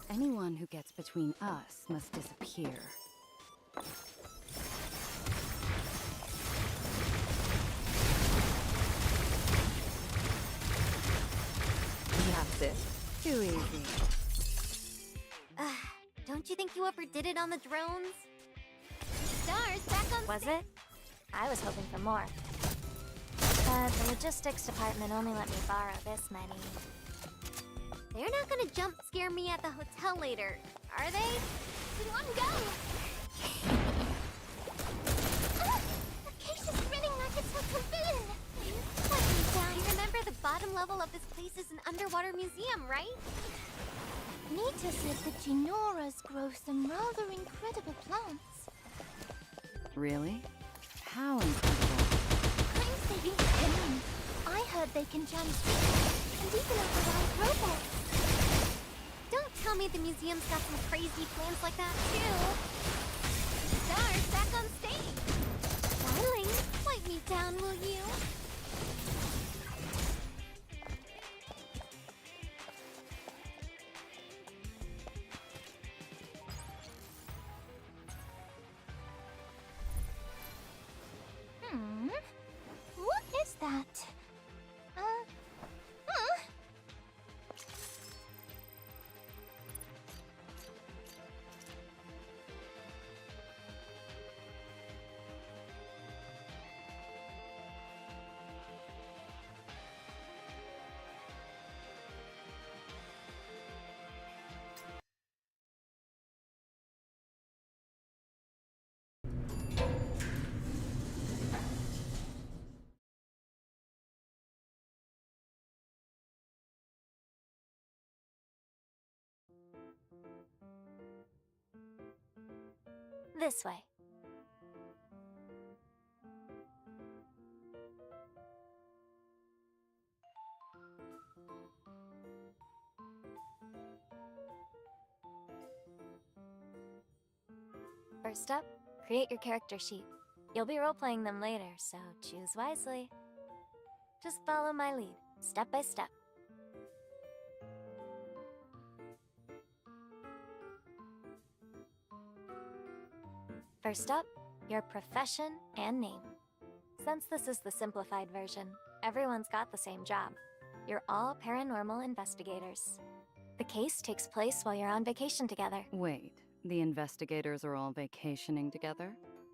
Anyone who gets between us must disappear. That's it. Too easy. Don't you think you overdid it on the drones? Stars back on Was it? I was hoping for more. But the logistics department only let me borrow this many. They're not gonna jump scare me at the hotel later, are they? In one go! The case is spinning like it's a villain! Please, let me down. You remember the bottom level of this place is an underwater museum, right? Nita said the Ginoras grow some rather incredible plants. Really? How incredible. Claims they eat them. I heard they can jump and even override robots. Don't tell me the museum's got some crazy plans like that, too. Stars back on stage. Darling, wipe me down, will you? What is that? This way. First up, create your character sheet. You'll be role-playing them later, so choose wisely. Just follow my lead, step by step. First up, your profession and name. Since this is the simplified version, everyone's got the same job. You're all paranormal investigators. The case takes place while you're on vacation together. Wait, the investigators are all vacationing together?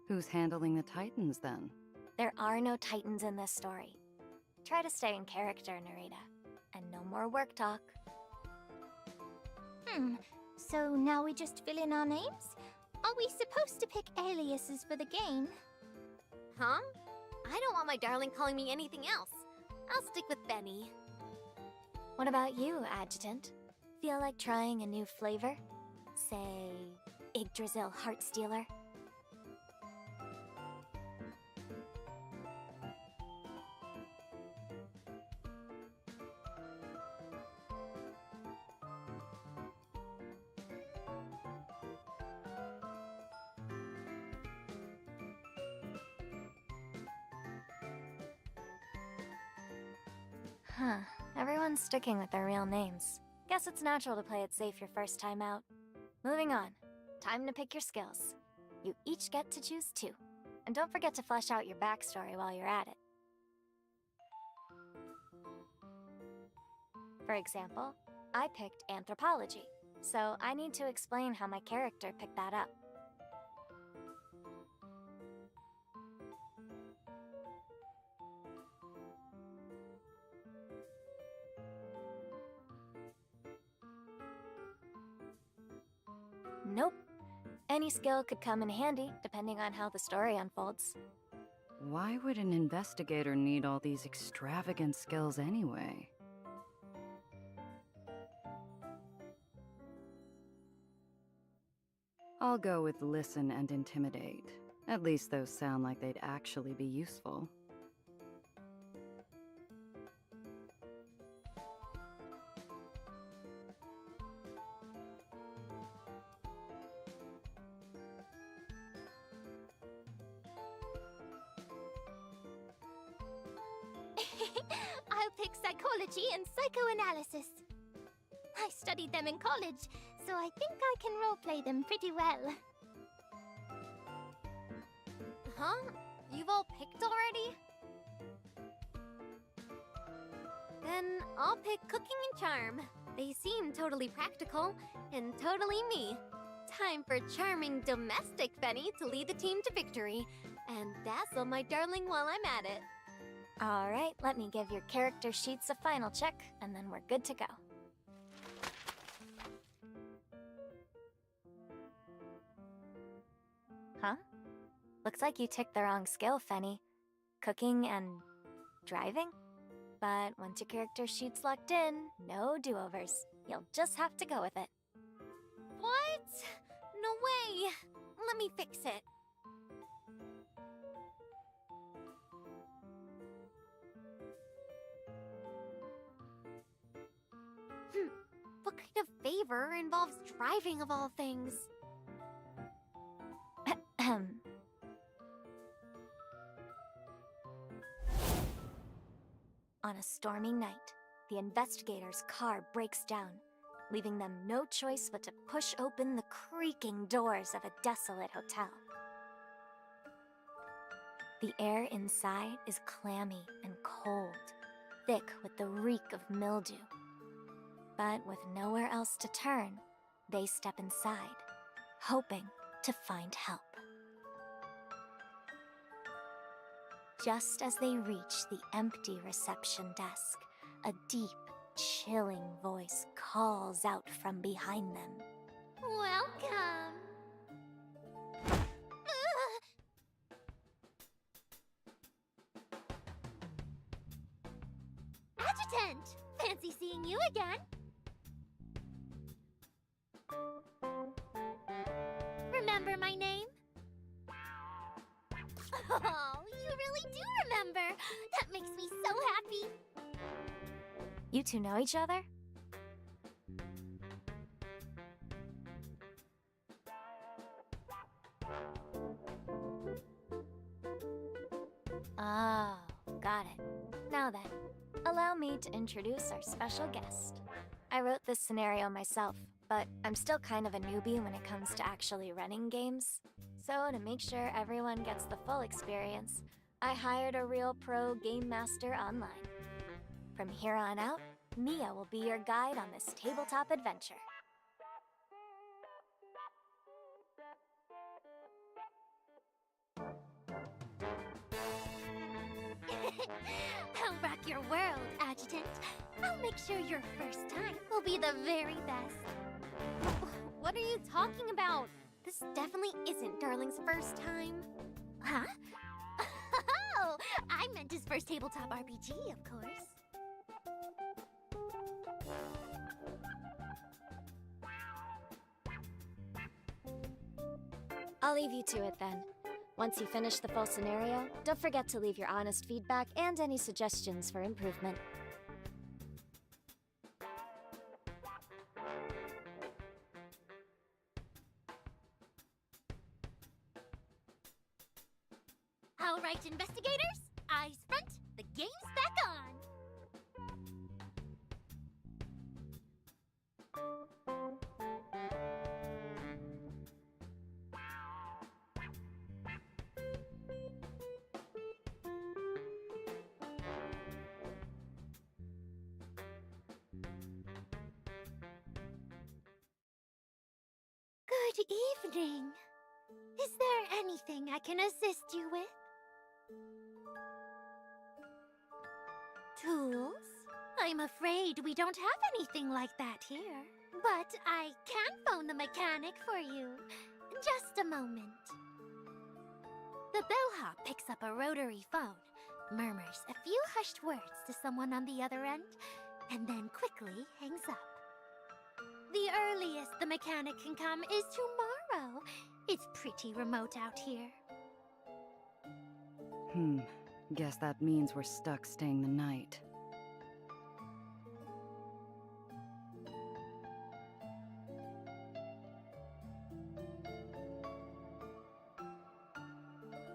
Who's handling the Titans, then? There are no Titans in this story. Try to stay in character, Narita. And no more work talk. So now we just fill in our names? Are we supposed to pick aliases for the game? Huh? I don't want my darling calling me anything else. I'll stick with Benny. What about you, Adjutant? Feel like trying a new flavor? Say, Yggdrasil Heartstealer? Huh. Everyone's sticking with their real names. Guess it's natural to play it safe your first time out. Moving on. Time to pick your skills. You each get to choose 2. And don't forget to flesh out your backstory while you're at it. For example, I picked anthropology, so I need to explain how my character picked that up. Nope. Any skill could come in handy, depending on how the story unfolds. Why would an investigator need all these extravagant skills anyway? I'll go with listen and intimidate. At least those sound like they'd actually be useful. I'll pick psychology and psychoanalysis. I studied them in college, so I think I can roleplay them pretty well. Huh? You've all picked already? Then I'll pick Cooking and Charm. They seem totally practical and totally me. Time for charming domestic Fenny to lead the team to victory and dazzle my darling while I'm at it. Alright, let me give your character sheets a final check, and then we're good to go. Huh? Looks like you ticked the wrong skill, Fenny. Cooking and driving? But once your character sheet's locked in, no do-overs. You'll just have to go with it. What? No way! Let me fix it. What kind of favor involves driving of all things? On a stormy night, the investigator's car breaks down, leaving them no choice but to push open the creaking doors of a desolate hotel. The air inside is clammy and cold, thick with the reek of mildew. But with nowhere else to turn, they step inside, hoping to find help. Just as they reach the empty reception desk, a deep, chilling voice calls out from behind them. Welcome! Adjutant! Fancy seeing you again. Remember my name? Oh, you really do remember! That makes me so happy! You two know each other? Oh, got it. Now then, allow me to introduce our special guest. I wrote this scenario myself, but I'm still kind of a newbie when it comes to actually running games. So to make sure everyone gets the full experience, I hired a real pro game master online. From here on out, Mia will be your guide on this tabletop adventure. I'll rock your world, Adjutant. I'll make sure your first time will be the very best. What are you talking about? This definitely isn't Darling's first time. Huh? Oh, I meant his first tabletop RPG, of course. I'll leave you to it then. Once you finish the full scenario, don't forget to leave your honest feedback and any suggestions for improvement. All right, investigators, eyes front, the game's back on. Good evening. Is there anything I can assist you with? Tools? I'm afraid we don't have anything like that here. But I can phone the mechanic for you. Just a moment. The bellhop picks up a rotary phone, murmurs a few hushed words to someone on the other end, and then quickly hangs up. The earliest the mechanic can come is tomorrow. It's pretty remote out here. Guess that means we're stuck staying the night.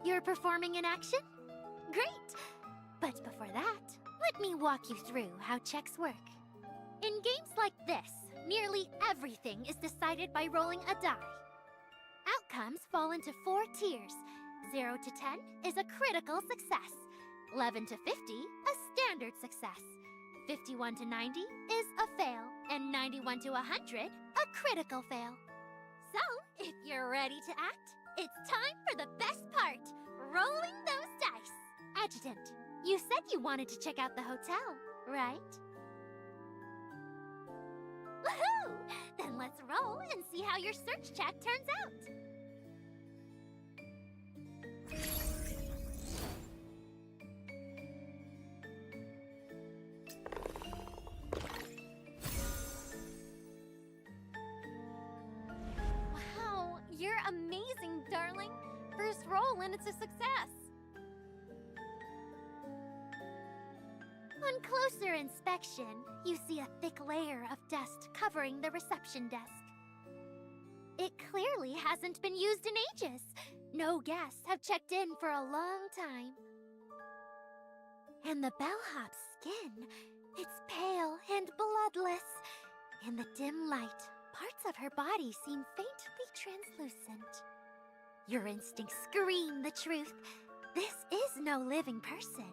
You're performing in action? Great! But before that, let me walk you through how checks work. In games like this, nearly everything is decided by rolling a die. Outcomes fall into 4 tiers. 0 to 10 is a critical success. 11 to 50, a standard success. 51 to 90 is a fail, and 91 to 100, a critical fail. So, if you're ready to act, it's time for the best part, rolling those dice. Adjutant, you said you wanted to check out the hotel, right? Woohoo! Then let's roll and see how your search check turns out. Wow, you're amazing, darling. First roll and it's a success. On closer inspection, you see a thick layer of dust covering the reception desk. It clearly hasn't been used in ages. No guests have checked in for a long time. And the bellhop's skin, it's pale and bloodless. In the dim light, parts of her body seem faintly translucent. Your instincts scream the truth. This is no living person.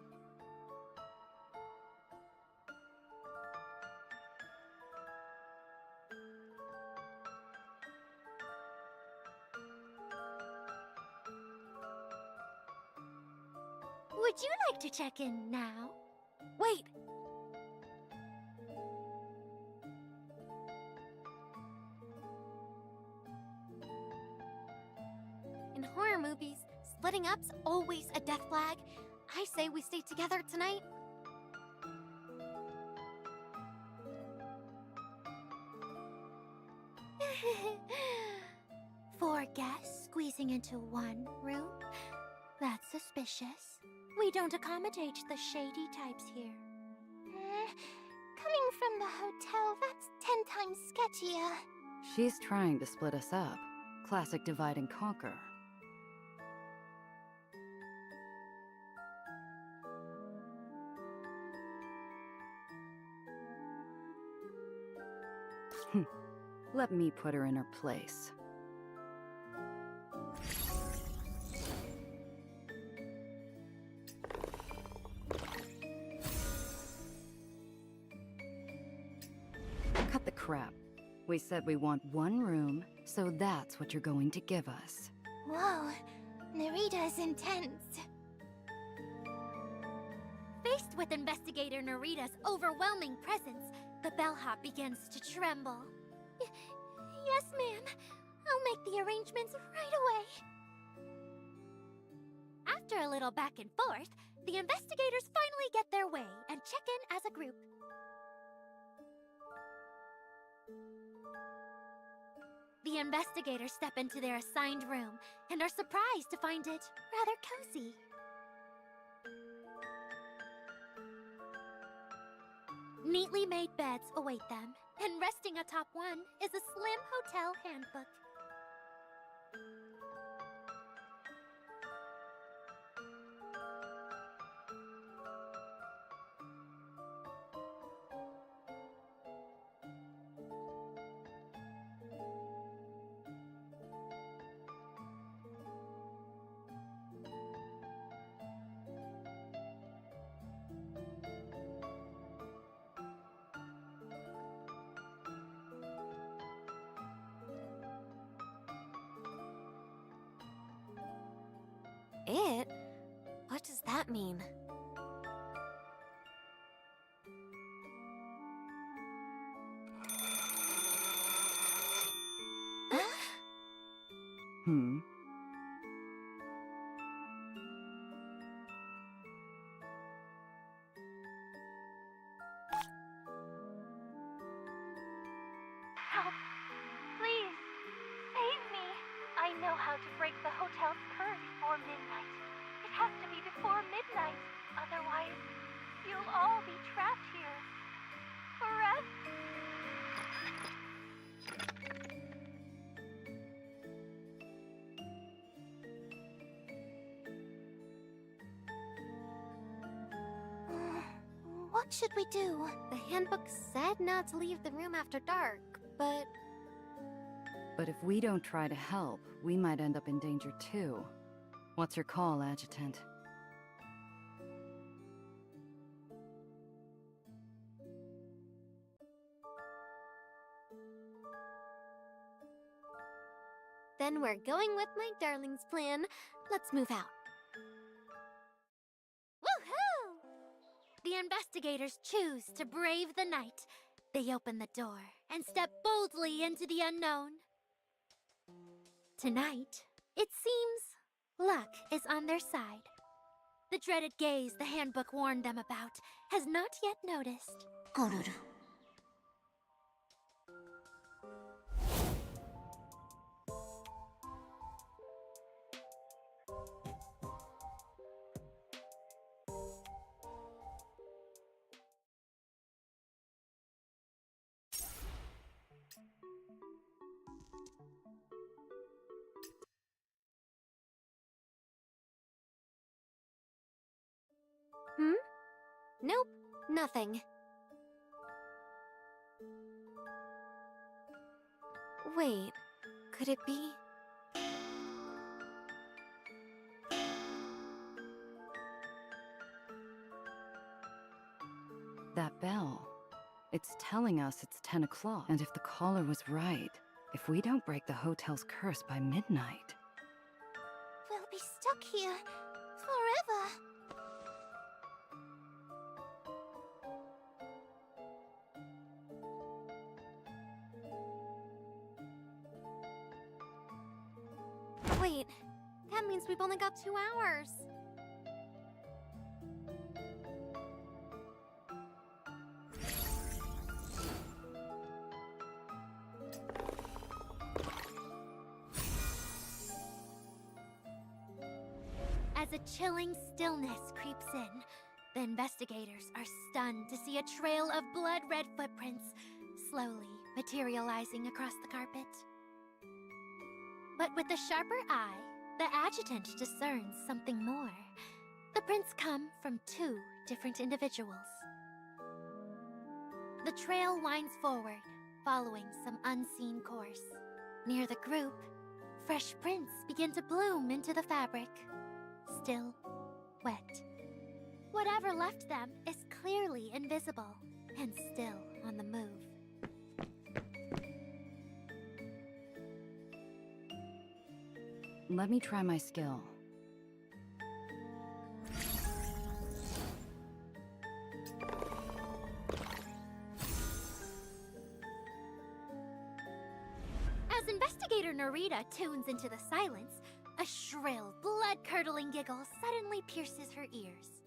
Would you like to check in now? Wait! In horror movies, splitting up's always a death flag. I say we stay together tonight. Four guests squeezing into one room? That's suspicious. We don't accommodate the shady types here. Coming from the hotel, that's 10 times sketchier. She's trying to split us up. Classic divide and conquer. Let me put her in her place. Cut the crap. We said we want one room, so that's what you're going to give us. Whoa, Narita's intense. Faced with Investigator Narita's overwhelming presence, the bellhop begins to tremble. Yes, ma'am. I'll make the arrangements right away. After a little back and forth, the investigators finally get their way and check in as a group. The investigators step into their assigned room and are surprised to find it rather cozy. Neatly made beds await them, and resting atop one is a slim hotel handbook. It? What does that mean? Hmm? Help! Please! Save me! I know how to break the hotel's curse before midnight. It has to be before midnight. Otherwise, you'll all be trapped here. Forever! What What should we do? The handbook said not to leave the room after dark, but But if we don't try to help, we might end up in danger too. What's your call, Adjutant? then we're going with my darling's plan. Let's move out. Woohoo! The investigators choose to brave the night. They open the door and step boldly into the unknown. Tonight, it seems luck is on their side. The dreaded gaze the handbook warned them about has not yet noticed. Nope, nothing. Wait, could it be? That bell. It's telling us it's 10 o'clock. And if the caller was right, if we don't break the hotel's curse by midnight... We'll be stuck here forever. Wait, that means we've only got 2 hours. As a chilling stillness creeps in, the investigators are stunned to see a trail of blood-red footprints slowly materializing across the carpet. But with a sharper eye, the adjutant discerns something more. The prints come from 2 different individuals. The trail winds forward, following some unseen course. Near the group, fresh prints begin to bloom into the fabric. Still wet. Whatever left them is clearly invisible and still on the move. Let me try my skill. As Investigator Narita tunes into the silence, a shrill, blood-curdling giggle suddenly pierces her ears.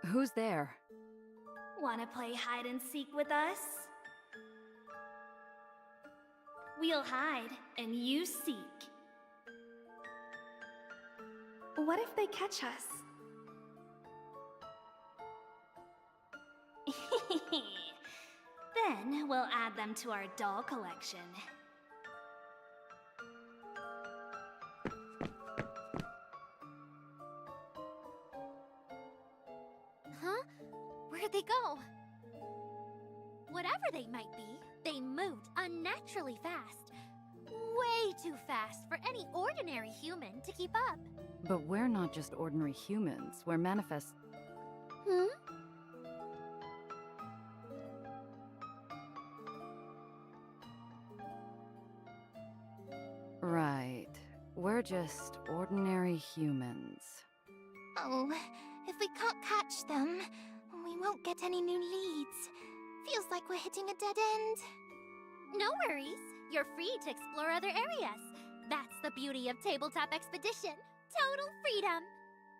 Who's there? Wanna play hide and seek with us? We'll hide and you seek. What if they catch us? Then we'll add them to our doll collection. Huh? Where'd they go? Whatever they might be, they moved unnaturally fast. Way too fast for any ordinary human to keep up. But we're not just ordinary humans. We're manifest... Hmm? Right. We're just ordinary humans. Oh, if we can't catch them, we won't get any new leads. Feels like we're hitting a dead end. No worries. You're free to explore other areas. That's the beauty of Tabletop Expedition. Total freedom.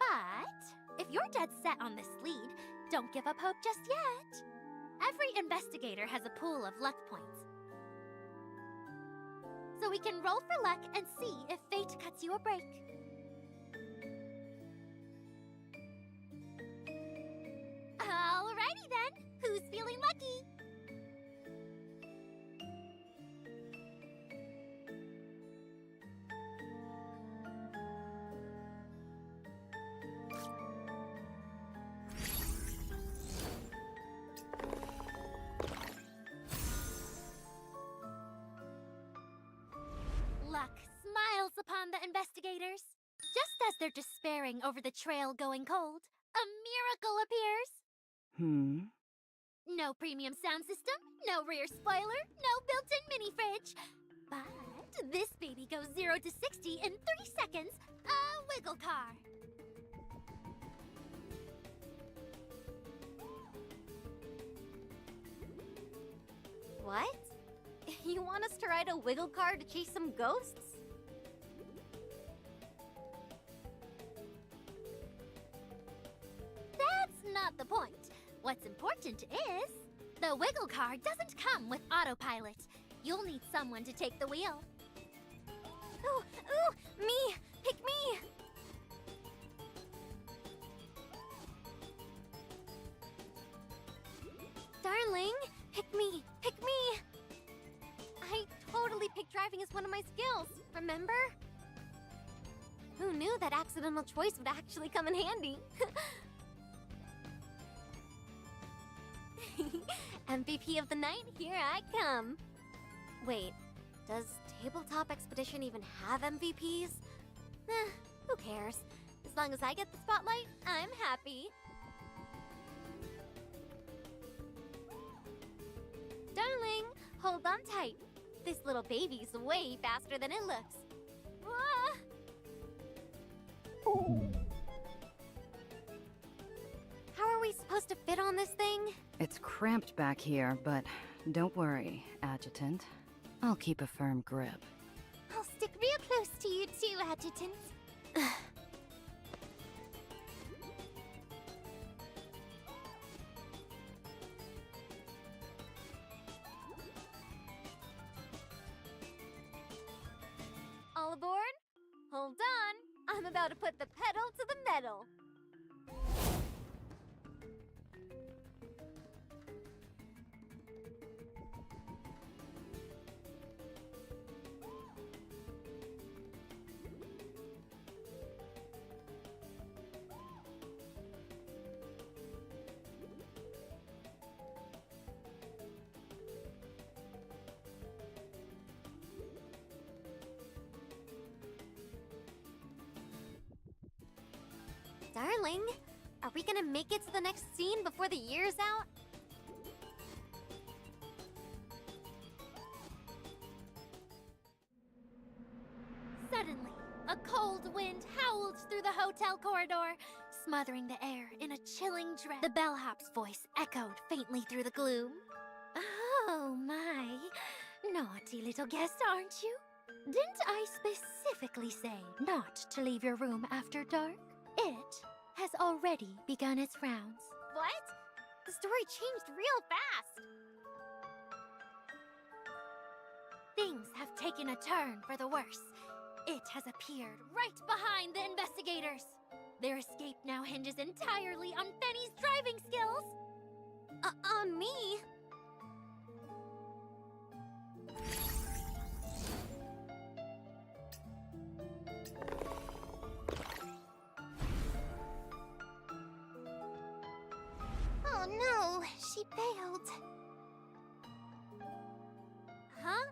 But if you're dead set on this lead, don't give up hope just yet. Every investigator has a pool of luck points. So we can roll for luck and see if fate cuts you a break. Alrighty then, who's feeling lucky? upon the investigators. Just as they're despairing over the trail going cold, a miracle appears. No premium sound system, no rear spoiler, no built-in mini fridge. But this baby goes 0 to 60 in 3 seconds. A wiggle car. What? You want us to ride a wiggle car to chase some ghosts? That's not the point. What's important is, the wiggle car doesn't come with autopilot. You'll need someone to take the wheel. Ooh, me! Pick me! Darling, pick me! Pick me! I totally picked driving as one of my skills, remember? Who knew that accidental choice would actually come in handy? MVP of the night, here I come. Wait, does Tabletop Expedition even have MVPs? Who cares? As long as I get the spotlight, I'm happy. Darling, hold on tight. This little baby's way faster than it looks. Ah! How are we supposed to fit on this thing? It's cramped back here, but don't worry, Adjutant. I'll keep a firm grip. I'll stick real close to you too, Adjutant. All aboard? Hold on, I'm about to put the pedal to the metal. Darling, are we gonna make it to the next scene before the year's out? Suddenly, a cold wind howled through the hotel corridor, smothering the air in a chilling dread. The bellhop's voice echoed faintly through the gloom. Oh my, naughty little guest, aren't you? Didn't I specifically say not to leave your room after dark? It has already begun its rounds. What? The story changed real fast. Things have taken a turn for the worse. It has appeared right behind the investigators. Their escape now hinges entirely on Benny's driving skills. On me? Oh no, she failed. Huh?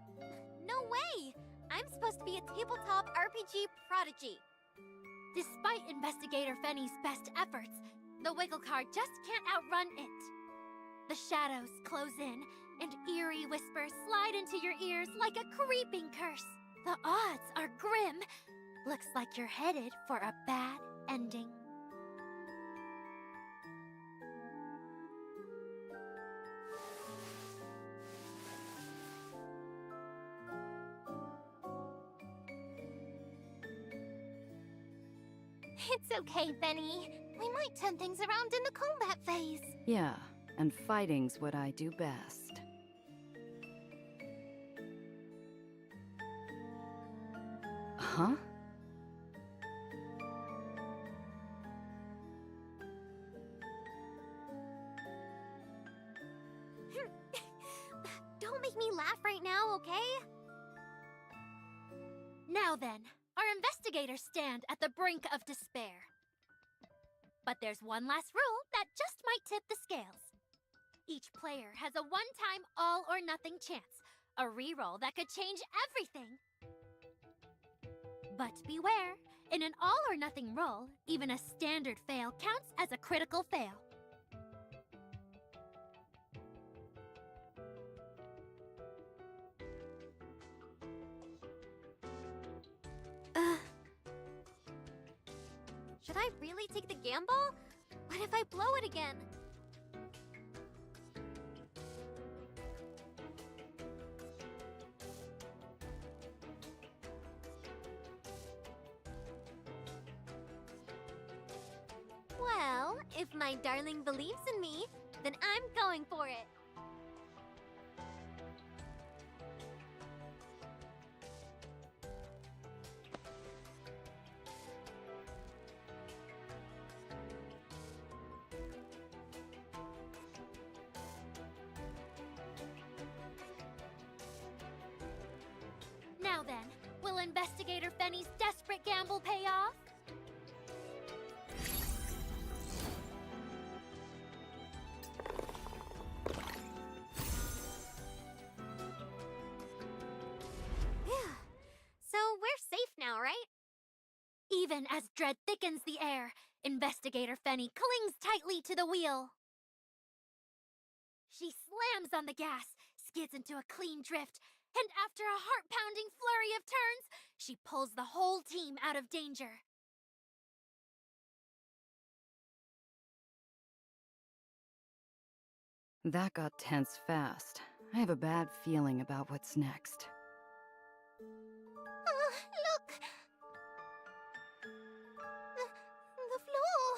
No way! I'm supposed to be a tabletop RPG prodigy. Despite Investigator Fenny's best efforts, the wiggle car just can't outrun it. The shadows close in, and eerie whispers slide into your ears like a creeping curse. The odds are grim. Looks like you're headed for a bad ending. It's okay, Benny. We might turn things around in the combat phase. Yeah, and fighting's what I do best. Huh? Don't make me laugh right now, okay? Now then, our investigators stand at the brink of despair. But there's one last rule that just might tip the scales. Each player has a one-time all-or-nothing chance, a reroll that could change everything. But beware, in an all-or-nothing roll, even a standard fail counts as a critical fail. Should I really take the gamble? What if I blow it again? Well, if my darling believes in me, then I'm going for it. Now then, will Investigator Fenny's desperate gamble pay off? So we're safe now, right? Even as dread thickens the air, Investigator Fenny clings tightly to the wheel. She slams on the gas, skids into a clean drift, and after a heart-pounding flurry of turns, she pulls the whole team out of danger. That got tense fast. I have a bad feeling about what's next. Look! The floor!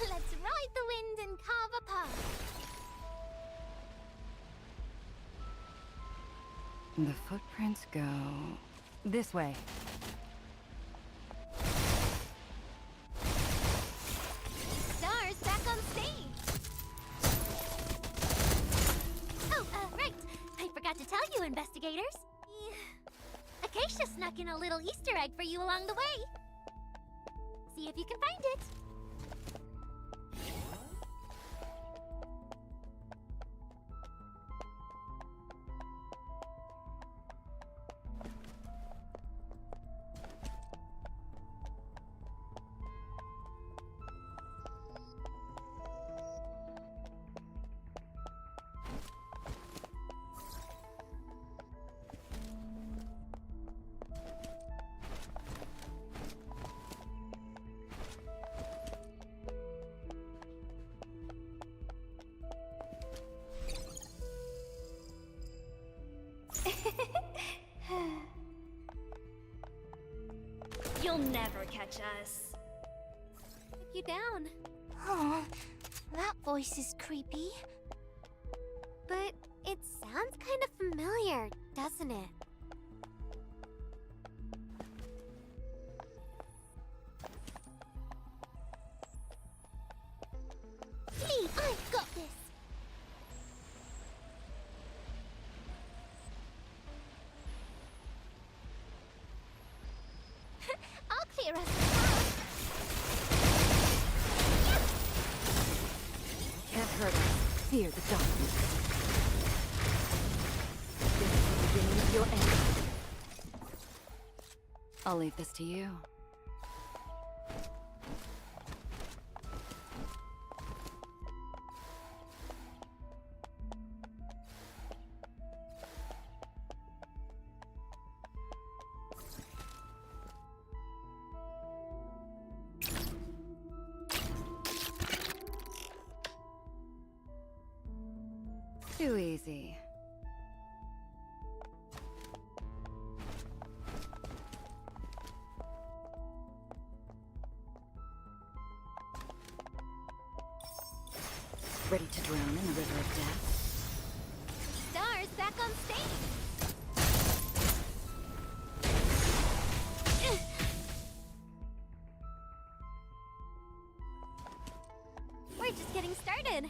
Let's ride the wind and carve a path. The footprints go this way. Stars back on stage. Oh, right. I forgot to tell you, investigators. Acacia snuck in a little Easter egg for you along the way. See if you can find it. You'll never catch us. Keep you down. Oh, that voice is creepy. But it sounds kind of familiar, doesn't it? Me, I've got this. I'll clear us the path. Can't hurt us. Fear the darkness. This is the beginning of your end. I'll leave this to you. easy. Ready to drown in the river of death? Stars back on stage! We're just getting started.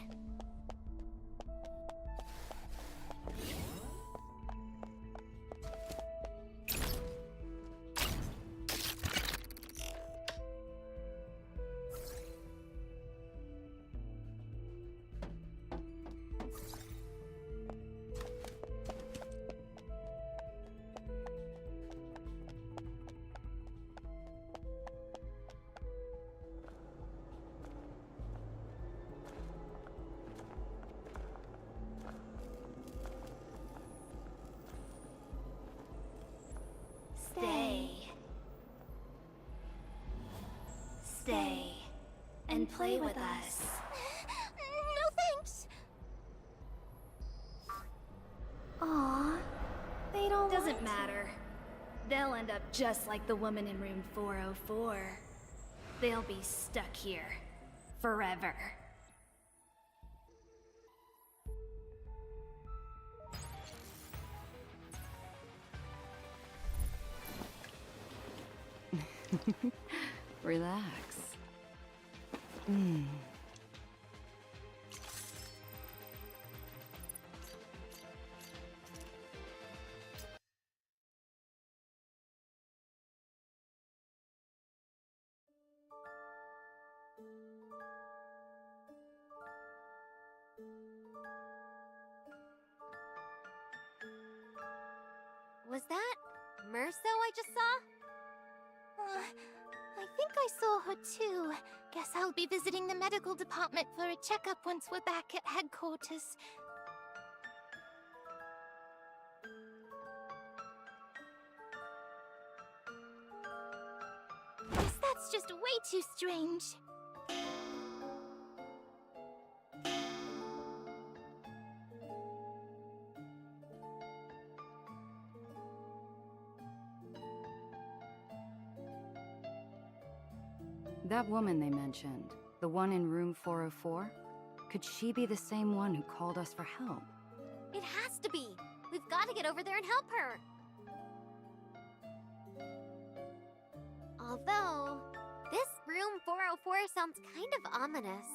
Stay. Stay. And play with us. No thanks. Aw, they don't Doesn't want matter. They'll end up just like the woman in room 404. They'll be stuck here. Forever. Relax. Was that Merso I just saw? I think I saw her too. Guess I'll be visiting the medical department for a checkup once we're back at headquarters. Guess that's just way too strange. That woman they mentioned, the one in room 404, could she be the same one who called us for help? It has to be. We've got to get over there and help her. Although, this room 404 sounds kind of ominous.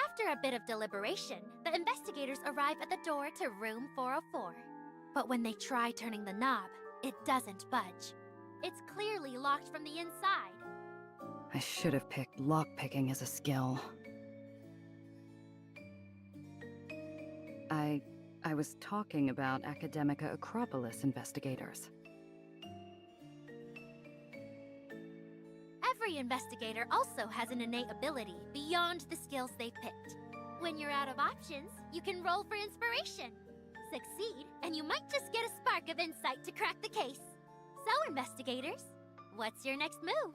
After a bit of deliberation, the investigators arrive at the door to room 404. But when they try turning the knob, it doesn't budge. It's clearly locked from the inside. I should have picked lockpicking as a skill. I was talking about Academica Acropolis investigators. Every investigator also has an innate ability beyond the skills they've picked. When you're out of options, you can roll for inspiration. Succeed, and you might just get a spark of insight to crack the case. So, investigators, what's your next move?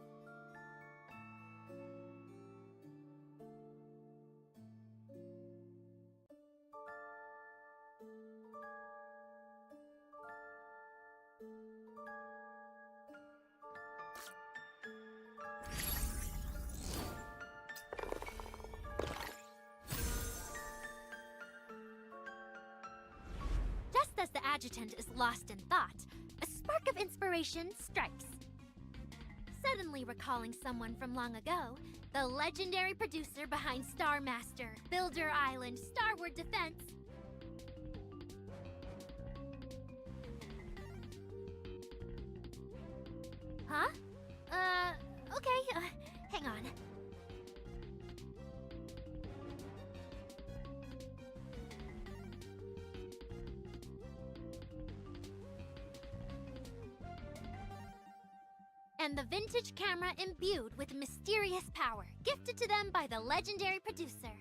Just as the adjutant is lost in thought, a spark of inspiration strikes. Suddenly recalling someone from long ago, the legendary producer behind Star Master, Builder Island, Starward Defense. Huh? Okay, hang on. And the vintage camera imbued with mysterious power, gifted to them by the legendary producer.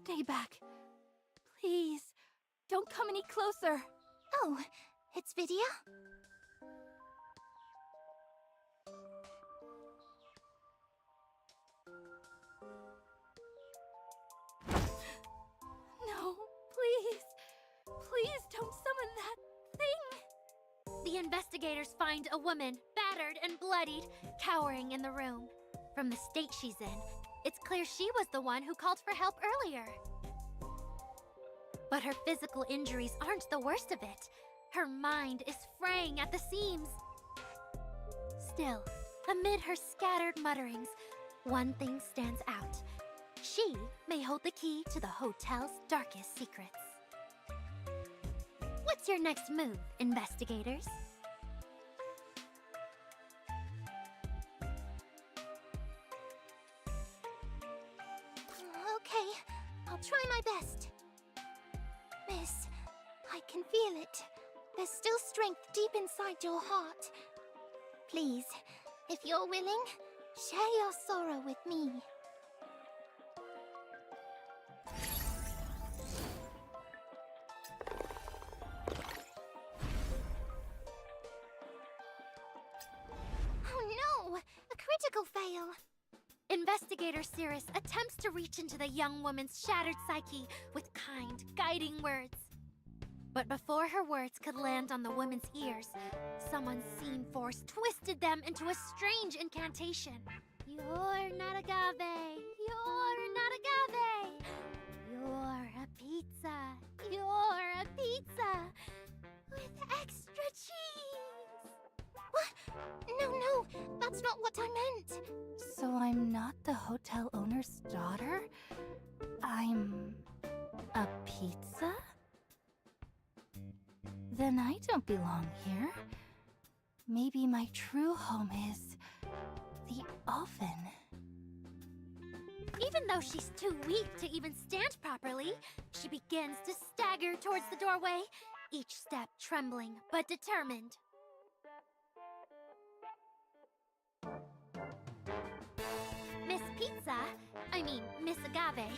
Stay back. Please, don't come any closer. Oh, it's Vidya? No, please. Please don't summon that thing. The investigators find a woman, battered and bloodied, cowering in the room. From the state she's in, it's clear she was the one who called for help earlier. But her physical injuries aren't the worst of it. Her mind is fraying at the seams. Still, amid her scattered mutterings, one thing stands out. She may hold the key to the hotel's darkest secrets. What's your next move, investigators? Okay, I'll try my best. Miss, I can feel it. There's still strength deep inside your heart. Please, if you're willing, share your sorrow with me. Oh no! A critical fail! Investigator Cirrus attempts to reach into the young woman's shattered psyche with kind, guiding words. But before her words could land on the woman's ears, someone's scene force twisted them into a strange incantation. You're not agave. You're not agave. You're a pizza. You're a pizza. With extra cheese. What? No, that's not what I meant. So I'm not the hotel owner's daughter? I'm a pizza? Then I don't belong here. Maybe my true home is the oven. Even though she's too weak to even stand properly, she begins to stagger towards the doorway, each step trembling but determined. Miss Agave,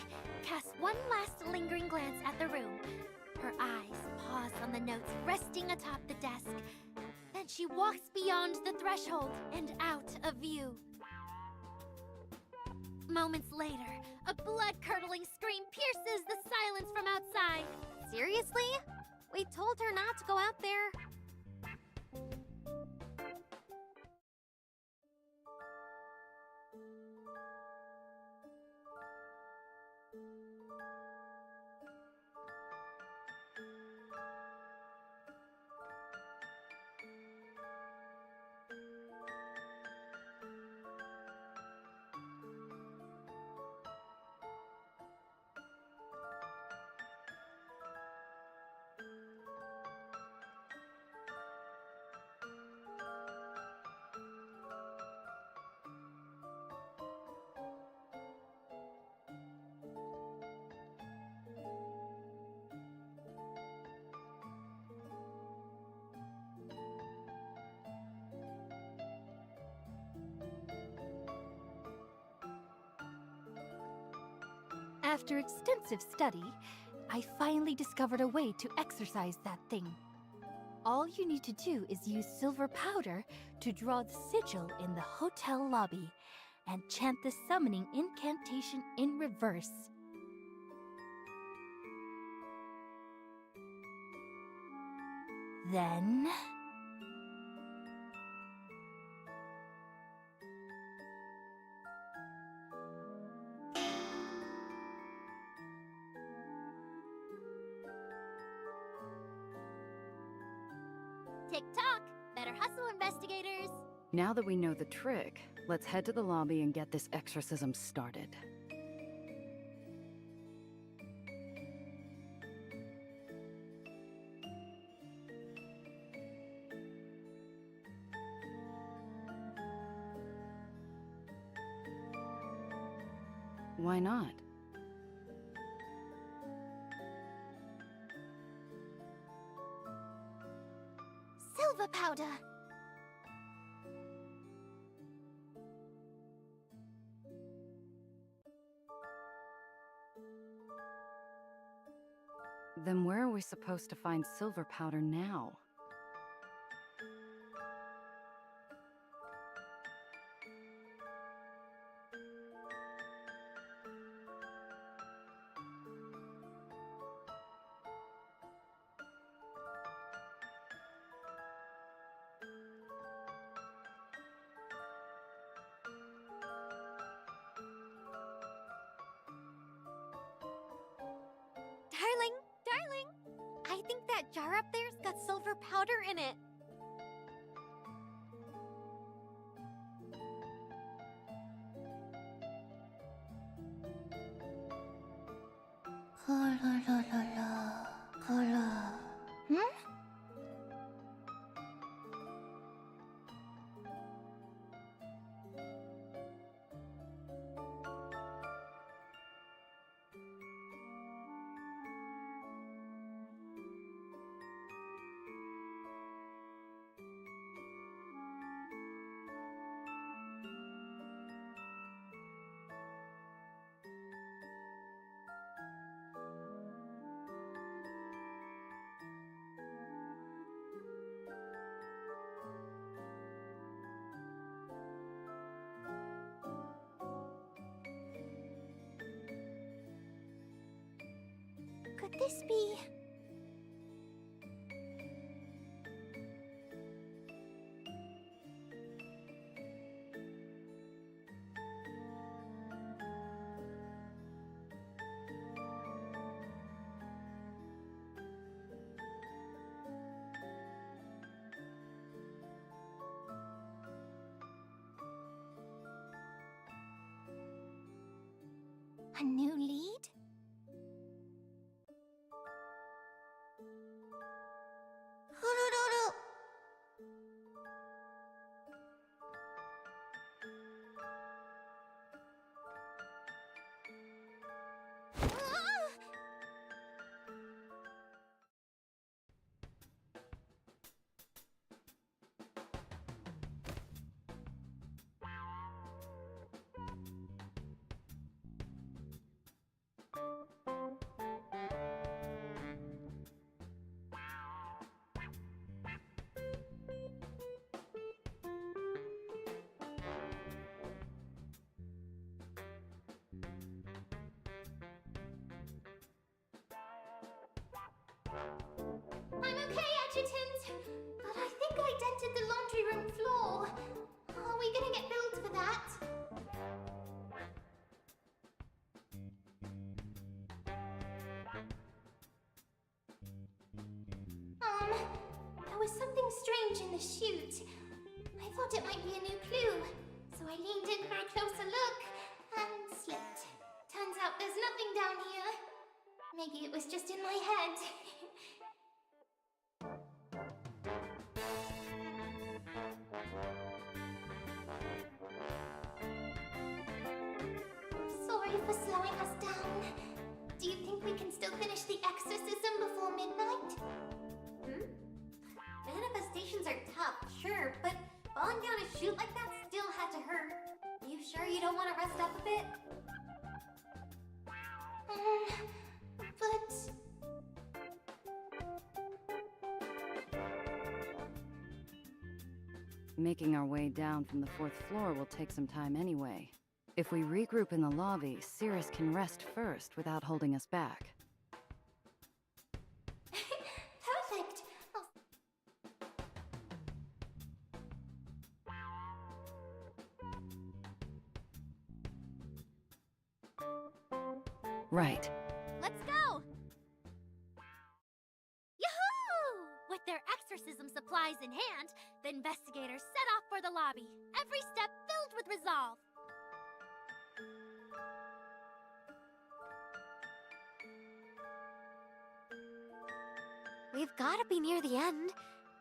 casts one last lingering glance at the room. Her eyes pause on the notes resting atop the desk. Then she walks beyond the threshold and out of view. Moments later, a blood-curdling scream pierces the silence from outside. Seriously? We told her not to go out there. After extensive study, I finally discovered a way to exorcise that thing. All you need to do is use silver powder to draw the sigil in the hotel lobby and chant the summoning incantation in reverse. Then... Tick-tock! Better hustle, investigators! Now that we know the trick, let's head to the lobby and get this exorcism started. Why not? Silver powder! Then where are we supposed to find silver powder now? Darling, I think that jar up there's got silver powder in it. Could this be... a new lead? I'm okay, Adjutant, but I think I dented the laundry room floor. Are we gonna get billed for that? There was something strange in the chute. I thought it might be a new clue, so I leaned in for a closer look and slipped. Turns out there's nothing down here. Maybe it was just in my head. Sorry for slowing us down. Do you think we can still finish the exorcism before midnight? Manifestations are tough, sure, but falling down a chute like that still had to hurt. You sure you don't want to rest up a bit? But... Making our way down from the 4th floor will take some time anyway. If we regroup in the lobby, Cirrus can rest first without holding us back. Perfect! Right. Let's go! Yoo-hoo! With their exorcism supplies in hand, the investigators set off for the lobby, every step filled with resolve. We've got to be near the end.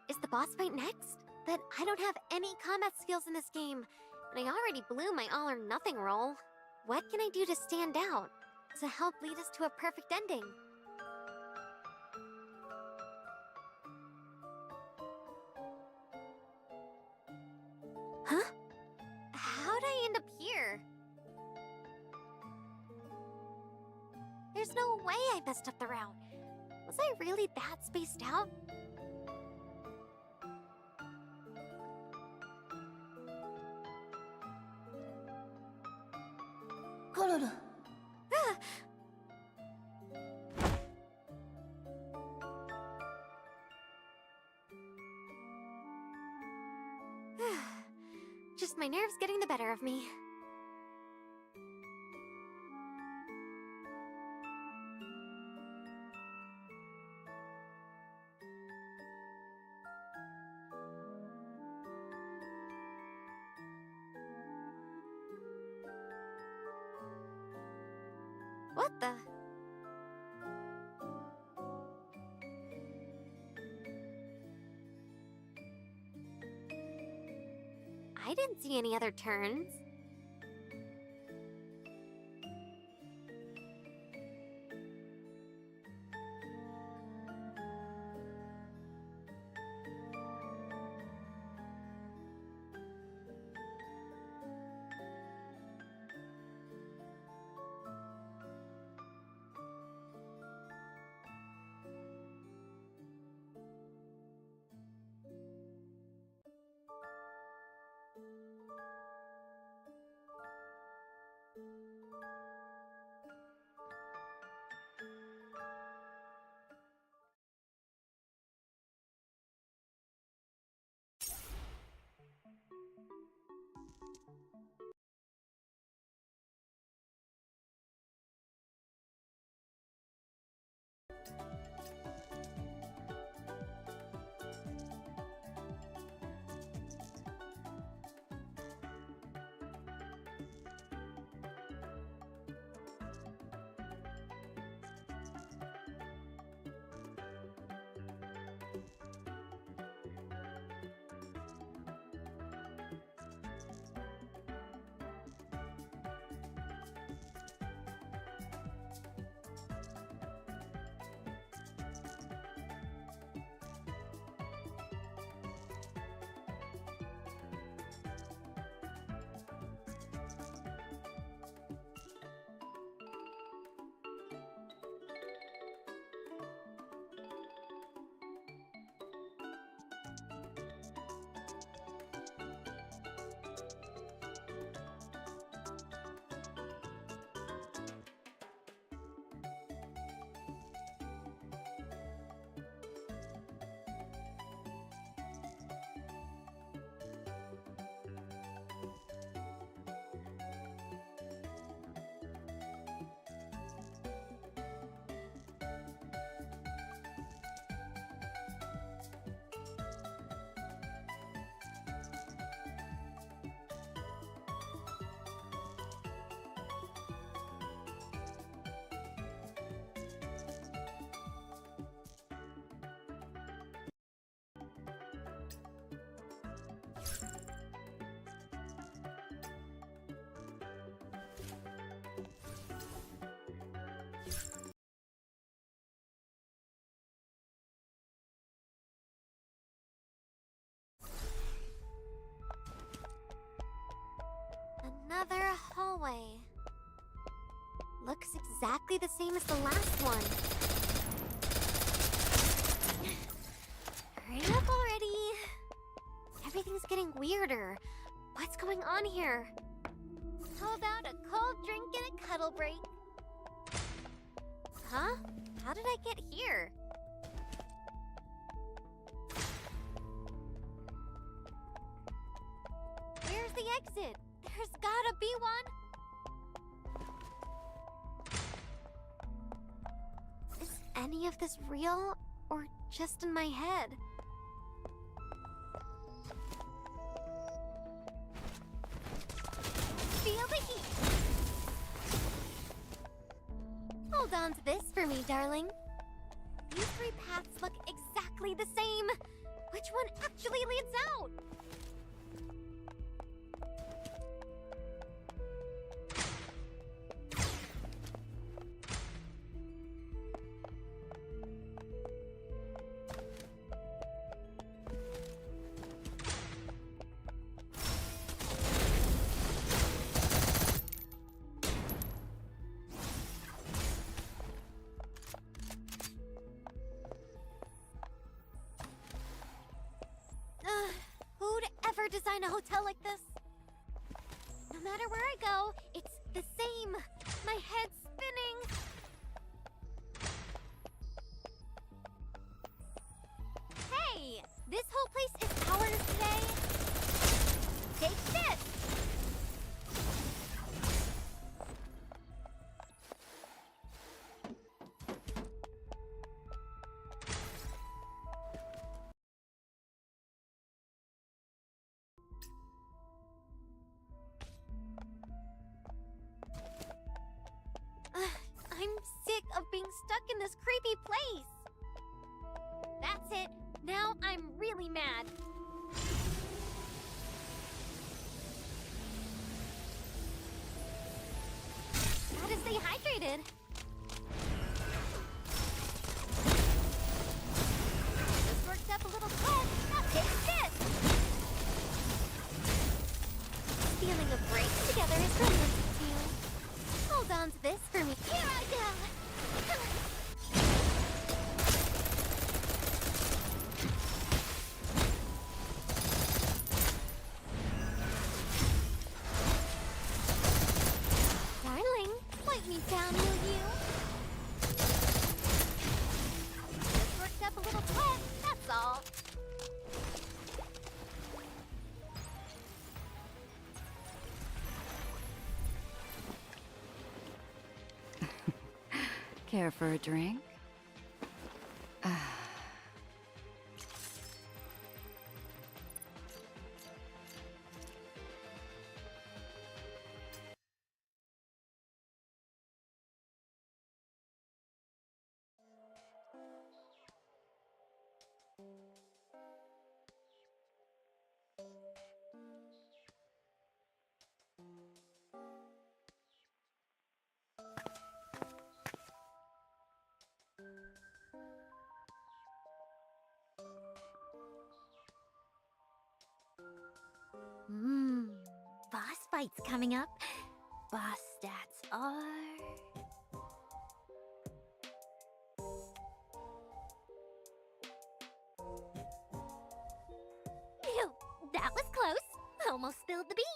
Is the boss fight next? But I don't have any combat skills in this game, and I already blew my all-or-nothing roll. What can I do to stand out, to help lead us to a perfect ending? Huh? How'd I end up here? There's no way I messed up the route. Was I really that spaced out? Just my nerves getting the better of me. What the? I didn't see any other turns. Another hallway. Looks exactly the same as the last one. Hurry up already. Everything's getting weirder. What's going on here? How about a cold drink and a cuddle break? Huh? How did I get here? Where's the exit? There's gotta be one. Is any of this real or just in my head? Feel the heat. Hold on to this for me, darling. These three paths look exactly the same. Which one actually leads out? find a hotel like this. No matter where I go, it's the same. My head's spinning. Hey, this whole place is powerless today. Take this. I'm sick of being stuck in this creepy place. That's it. Now I'm really mad. Gotta stay hydrated. This worked up a little quick. Now take this. Feeling a break together is romantic too. Hold on to this for me. Here I go. Darling, wipe me down, will you? This worked up a little quick, that's all. Care for a drink? Boss fight's coming up. Boss stats are... Phew, that was close. Almost spilled the beans.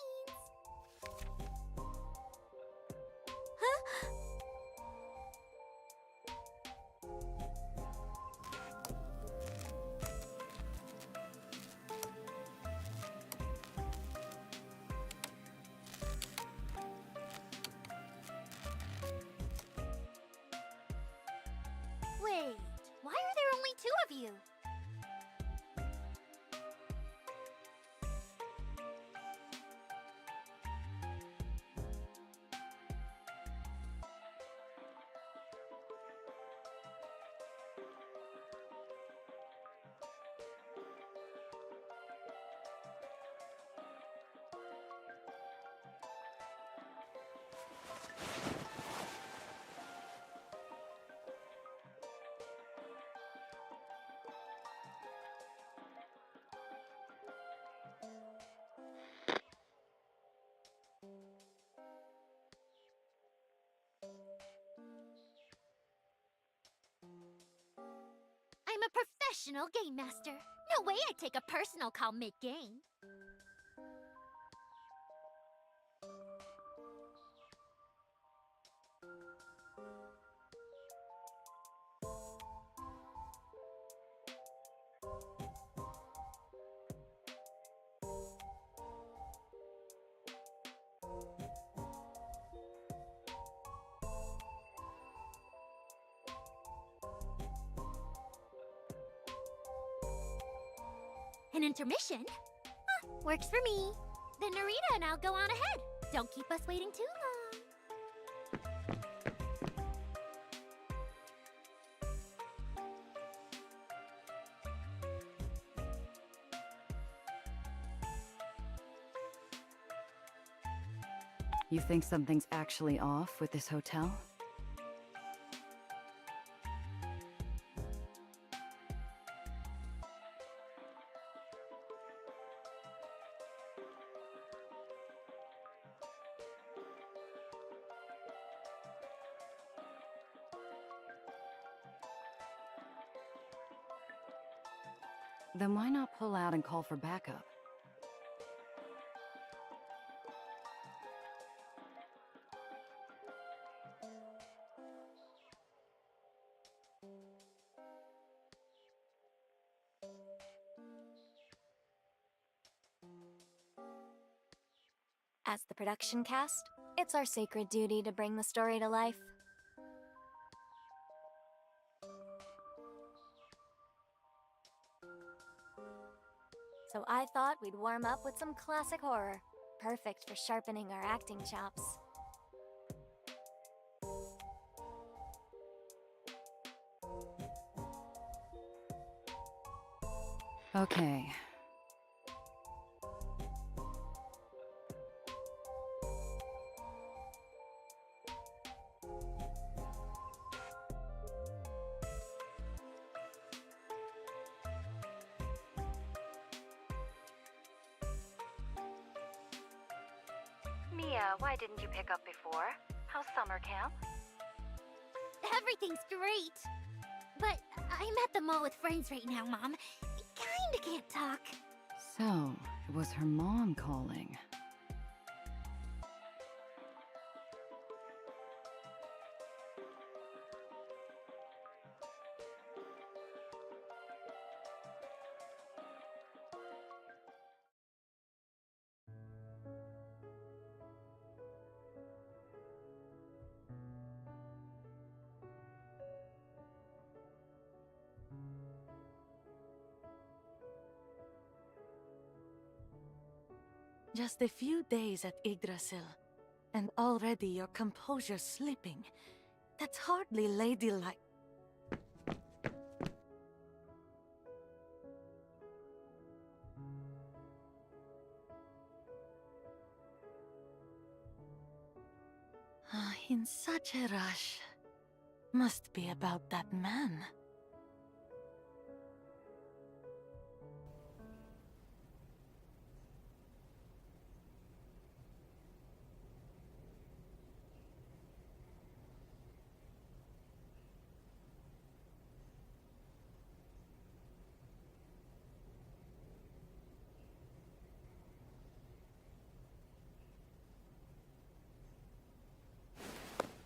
Huh? Wait, why are there only two of you? I'm a professional game master. No way I'd take a personal call mid-game. An intermission? Huh, works for me. Then Narita and I'll go on ahead. Don't keep us waiting too long. You think something's actually off with this hotel? Then why not pull out and call for backup? As the production cast, it's our sacred duty to bring the story to life. So I thought we'd warm up with some classic horror. Perfect for sharpening our acting chops. Okay. Mia, why didn't you pick up before? How's summer camp? Everything's great. But I'm at the mall with friends right now, Mom. Kinda can't talk. So, it was her mom calling. Just a few days at Yggdrasil, and already your composure's slipping. That's hardly ladylike. In such a rush. Must be about that man.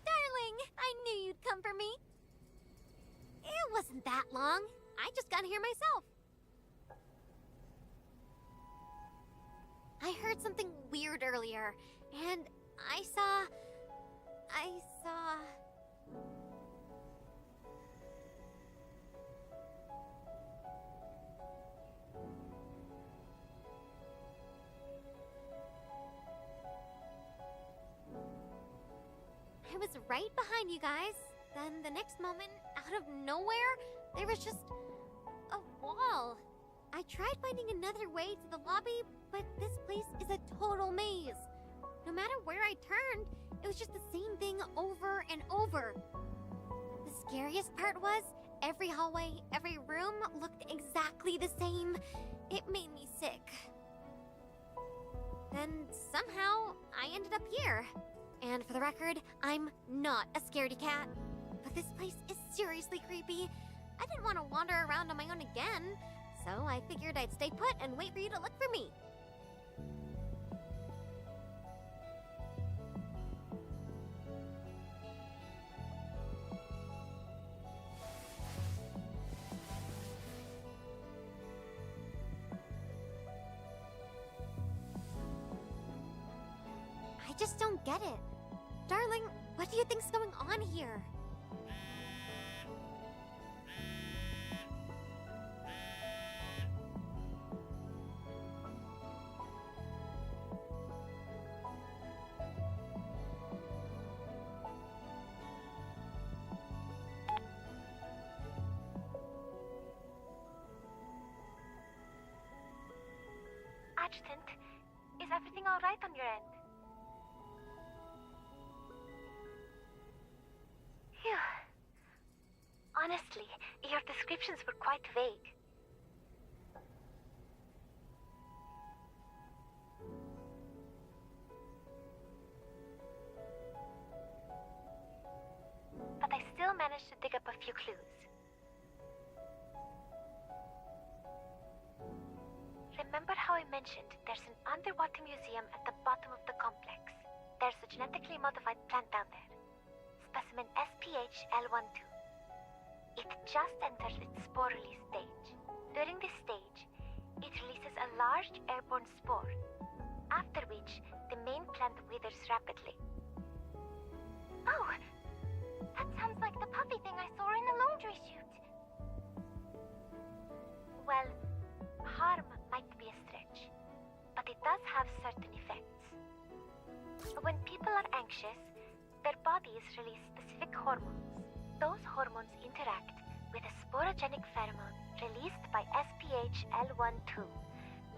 Darling, I knew you'd come for me. It wasn't that long. I just got here myself. I heard something weird earlier, and I saw... I was right behind you guys. Then the next moment, out of nowhere, there was just a wall. I tried finding another way to the lobby, but this place is a total maze. No matter where I turned, it was just the same thing over and over. The scariest part was, every hallway, every room looked exactly the same. It made me sick. Then somehow, I ended up here. And for the record, I'm not a scaredy cat. But this place is seriously creepy. I didn't want to wander around on my own again, so I figured I'd stay put and wait for you to look for me. I just don't get it. Darling, what do you think's going on here? Adjutant, is everything all right on your end? Phew. Honestly, your descriptions were quite vague. But I still managed to dig up a few clues. Remember how I mentioned there's an underwater museum at the bottom of the complex? There's a genetically modified plant down there. Specimen SPH-L12. It just enters its spore release stage. During this stage, it releases a large airborne spore. after which the main plant withers rapidly. Oh! That sounds like the puffy thing I saw in the laundry chute. Well, harm might be a stretch, but it does have certain effects. When people are anxious, their bodies release specific hormones. Those hormones interact with a sporogenic pheromone released by SPH-L1-2,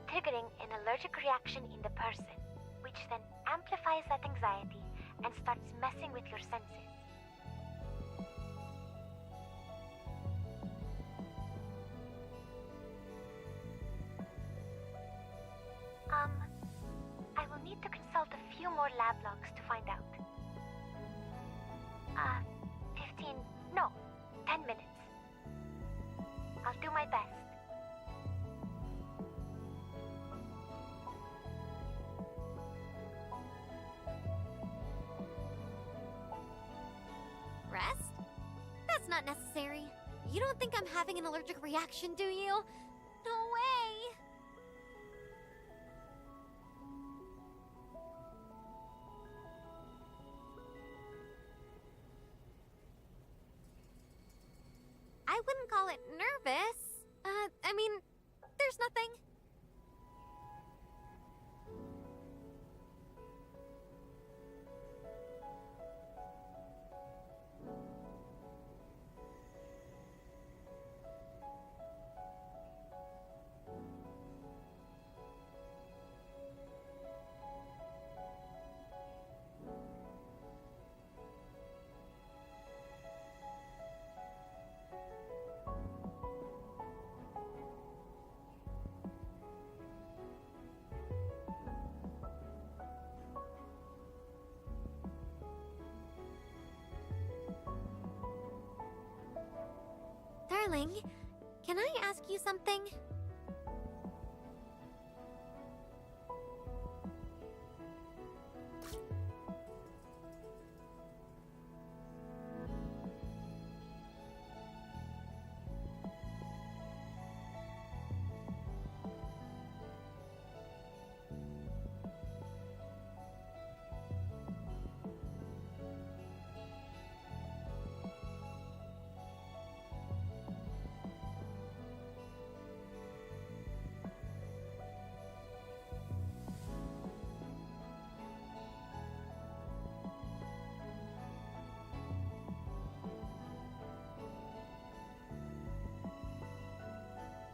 triggering an allergic reaction in the person, which then amplifies that anxiety and starts messing with your senses. I will need to consult a few more lab logs to find out. 15, no, 10 minutes. I'll do my best. Rest? That's not necessary. You don't think I'm having an allergic reaction, do you? No way! I wouldn't call it nervous. I mean, there's nothing. Darling, can I ask you something?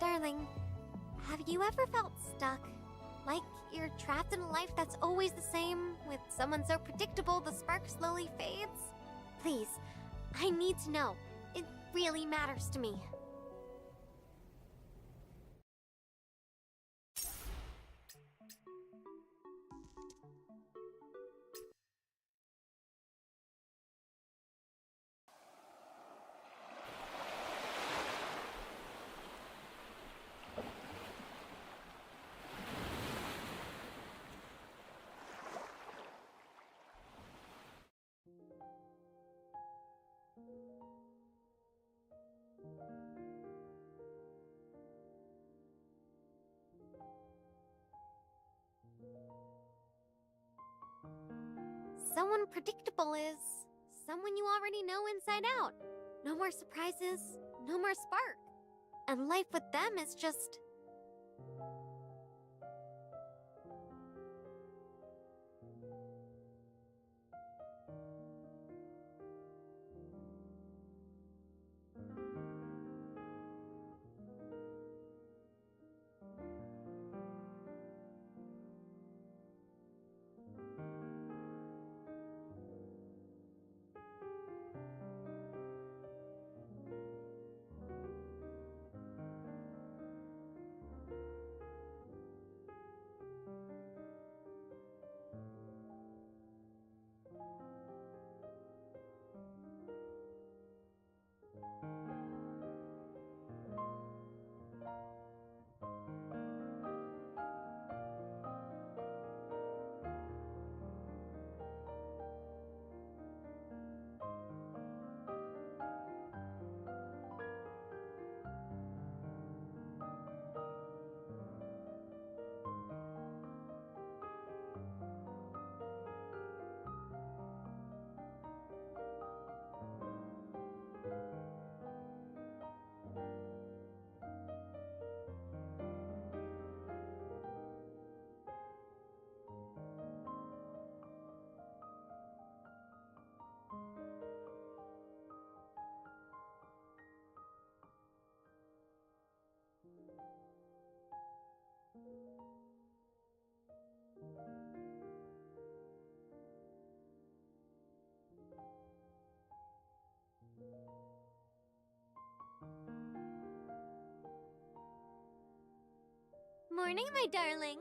Darling, have you ever felt stuck? Like you're trapped in a life that's always the same, with someone so predictable the spark slowly fades? Please, I need to know. It really matters to me. Someone predictable is someone you already know inside out. No more surprises, no more spark. And life with them is just... Morning, my darling.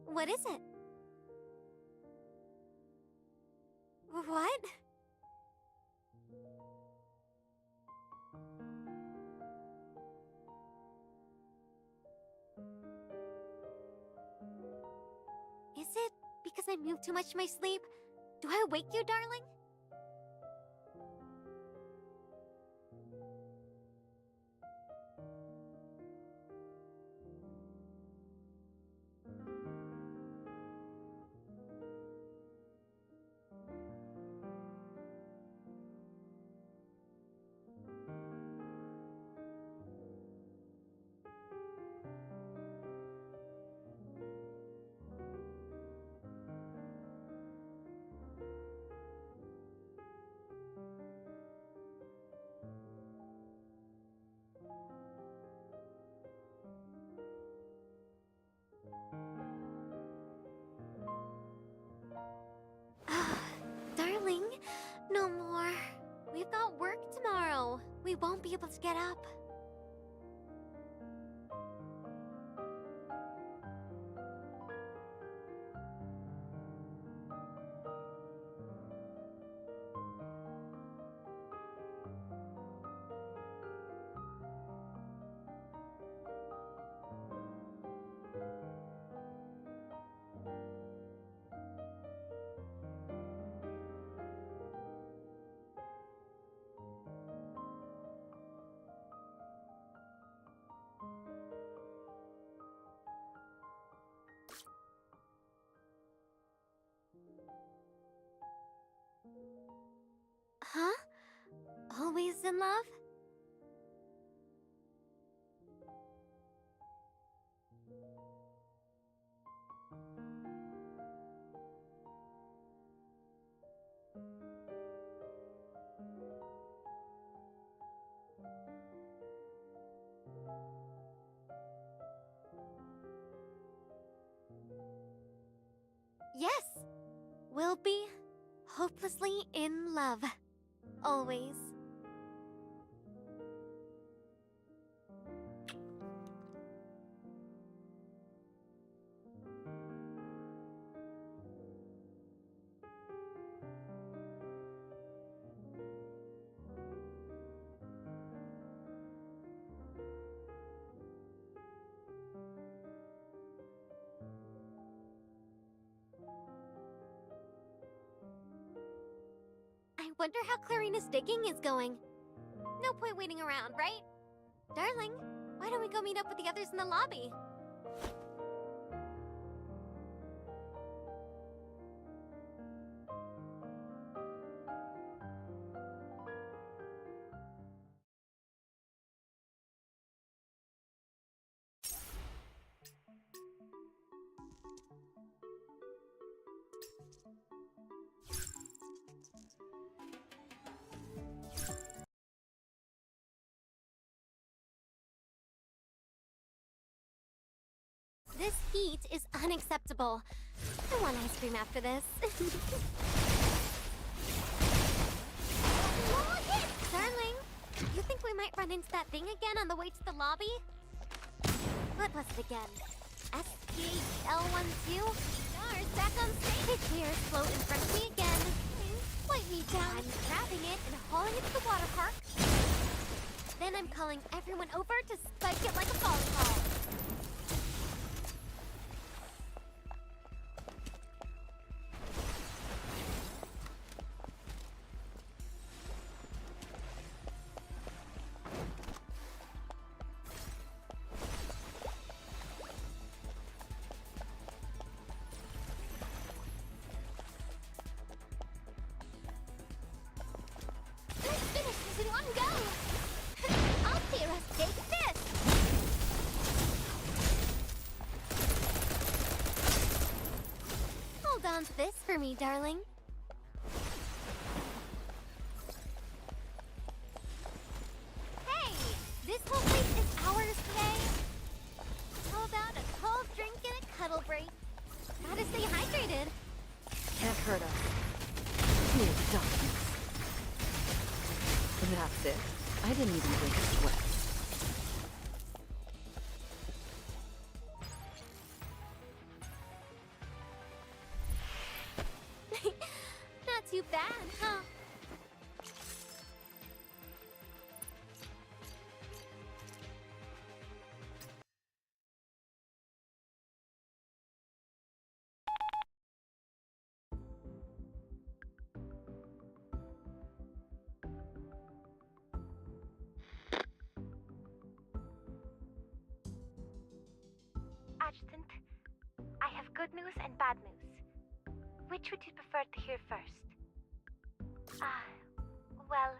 What is it? What? Is it because I moved too much in my sleep? Do I wake you, darling? Darling, no more. We've got work tomorrow. We won't be able to get up. Huh? Always in love? Yes! We'll be hopelessly in love. Always. I wonder how Clarina's digging is going. No point waiting around, right? Darling, why don't we go meet up with the others in the lobby? This heat is unacceptable. I want ice cream after this. Wall hit! Darling, you think we might run into that thing again on the way to the lobby? What was it again? SPHL12? Stars back on stage! His tears float in front of me again. Wipe me down. I'm grabbing it and hauling it to the water park. Then I'm calling everyone over to spike it like a volleyball. Let's finish this in one go! I'll clear us, take this! Hold on to this for me, darling. Hey! This whole place is ours today. How about a cold drink and a cuddle break? Gotta stay hydrated. Can't hurt us. Near darkness. That's it. I didn't even break a sweat. Not too bad, huh? Adjutant, I have good news and bad news. Which would you prefer to hear first? Well,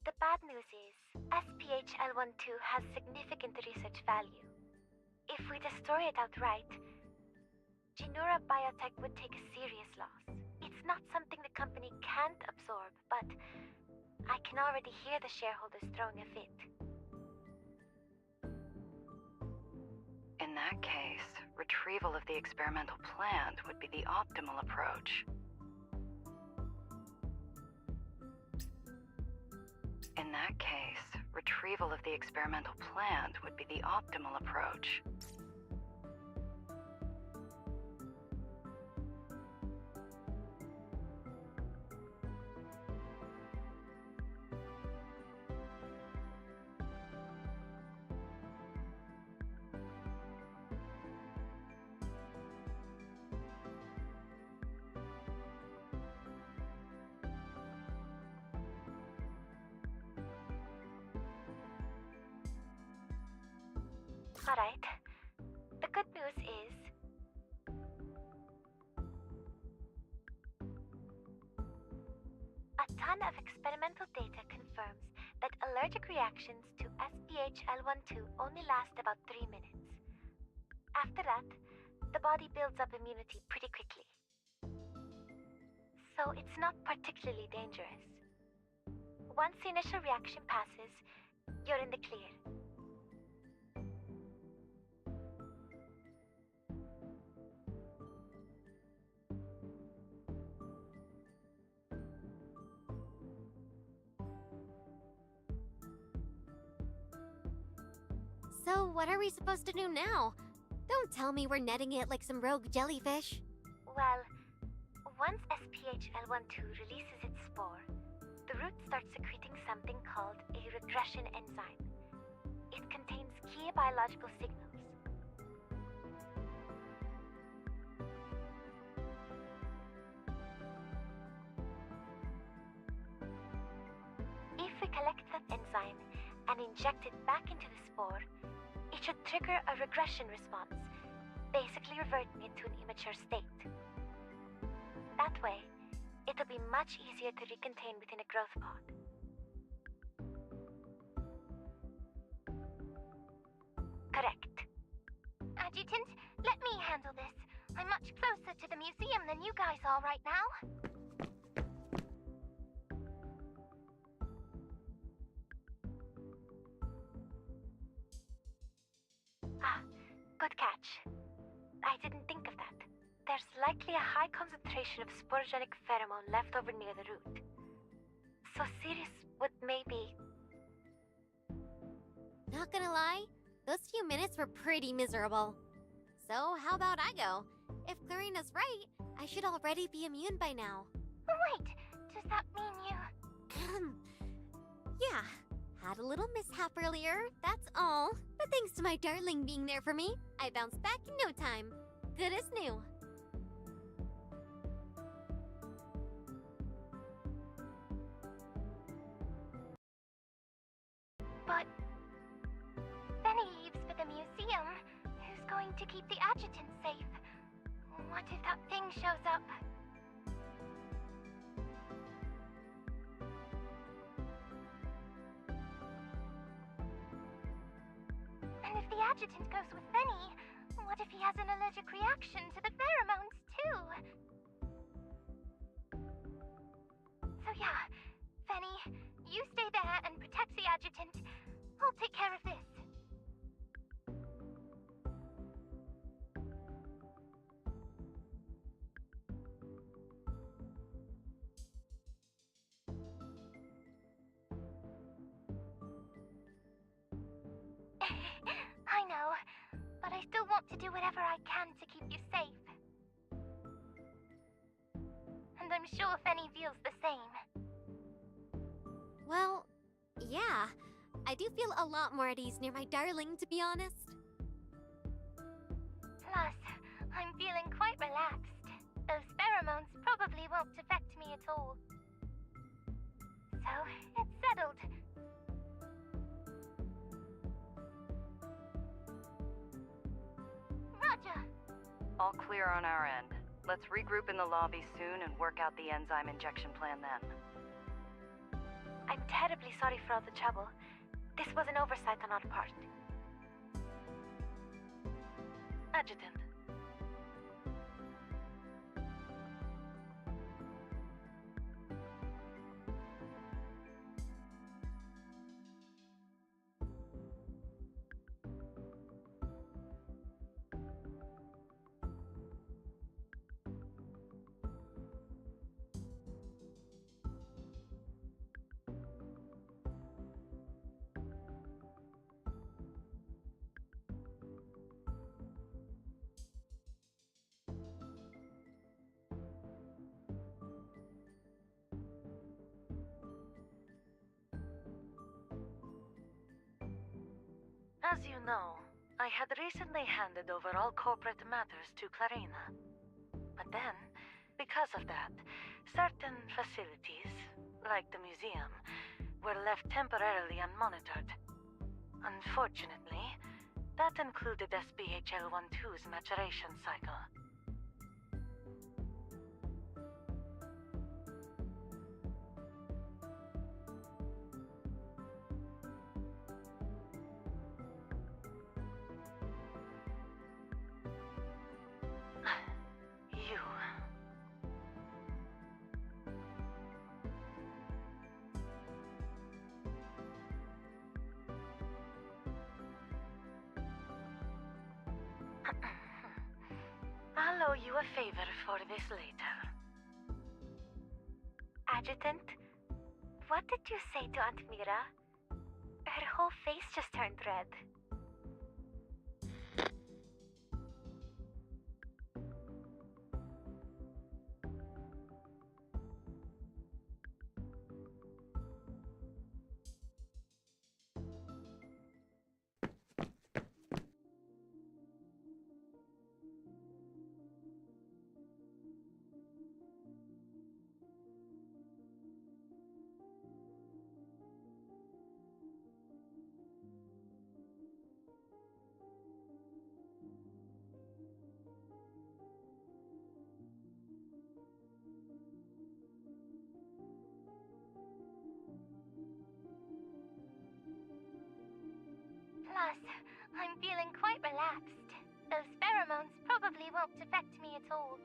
the bad news is SPHL12 has significant research value. If we destroy it outright, Genura Biotech would take a serious loss. It's not something the company can't absorb, but I can already hear the shareholders throwing a fit. In that case, retrieval of the experimental plant would be the optimal approach. In that case, retrieval of the experimental plant would be the optimal approach. Alright. The good news is a ton of experimental data confirms that allergic reactions to SPHL12 only last about 3 minutes. After that, the body builds up immunity pretty quickly. So it's not particularly dangerous. Once the initial reaction passes, you're in the clear. So what are we supposed to do now? Don't tell me we're netting it like some rogue jellyfish. Well, once SPHL12 releases its spore, the root starts secreting something called a regression enzyme. It contains key biological signals. If we collect that enzyme and inject it back into the spore, it should trigger a regression response, basically reverting it to an immature state. That way, it'll be much easier to recontain within a growth pod. Correct. Adjutant, let me handle this. I'm much closer to the museum than you guys are right now. Good catch. I didn't think of that. There's likely a high concentration of sporogenic pheromone left over near the root. So Sirius would maybe... Not gonna lie, those few minutes were pretty miserable. So how about I go? If Clarina's right, I should already be immune by now. Wait, does that mean you... Yeah, had a little mishap earlier, that's all. But thanks to my darling being there for me, I bounced back in no time. Good as new. But... Benny leaves for the museum. Who's going to keep the adjutant safe? What if that thing shows up? And if the adjutant goes with Benny, what if he has an allergic reaction to the pheromones too? So yeah, Benny, you stay there and protect the adjutant. I'll take care of this. I know, but I still want to do whatever I can to keep you safe. And I'm sure Fenny feels the same. Well, yeah. I do feel a lot more at ease near my darling, to be honest. Plus, I'm feeling quite relaxed. Those pheromones probably won't affect me at all. So, it's settled. Roger! All clear on our end. Let's regroup in the lobby soon and work out the enzyme injection plan then. I'm terribly sorry for all the trouble. This was an oversight on our part. Adjutant. As you know, I had recently handed over all corporate matters to Clarina. But then, because of that, certain facilities, like the museum, were left temporarily unmonitored. Unfortunately, that included SBHL-12's maturation cycle. You. I'll owe you a favor for this later. Adjutant, what did you say to Aunt Mira? Her whole face just turned red. Plus, I'm feeling quite relaxed. Those pheromones probably won't affect me at all.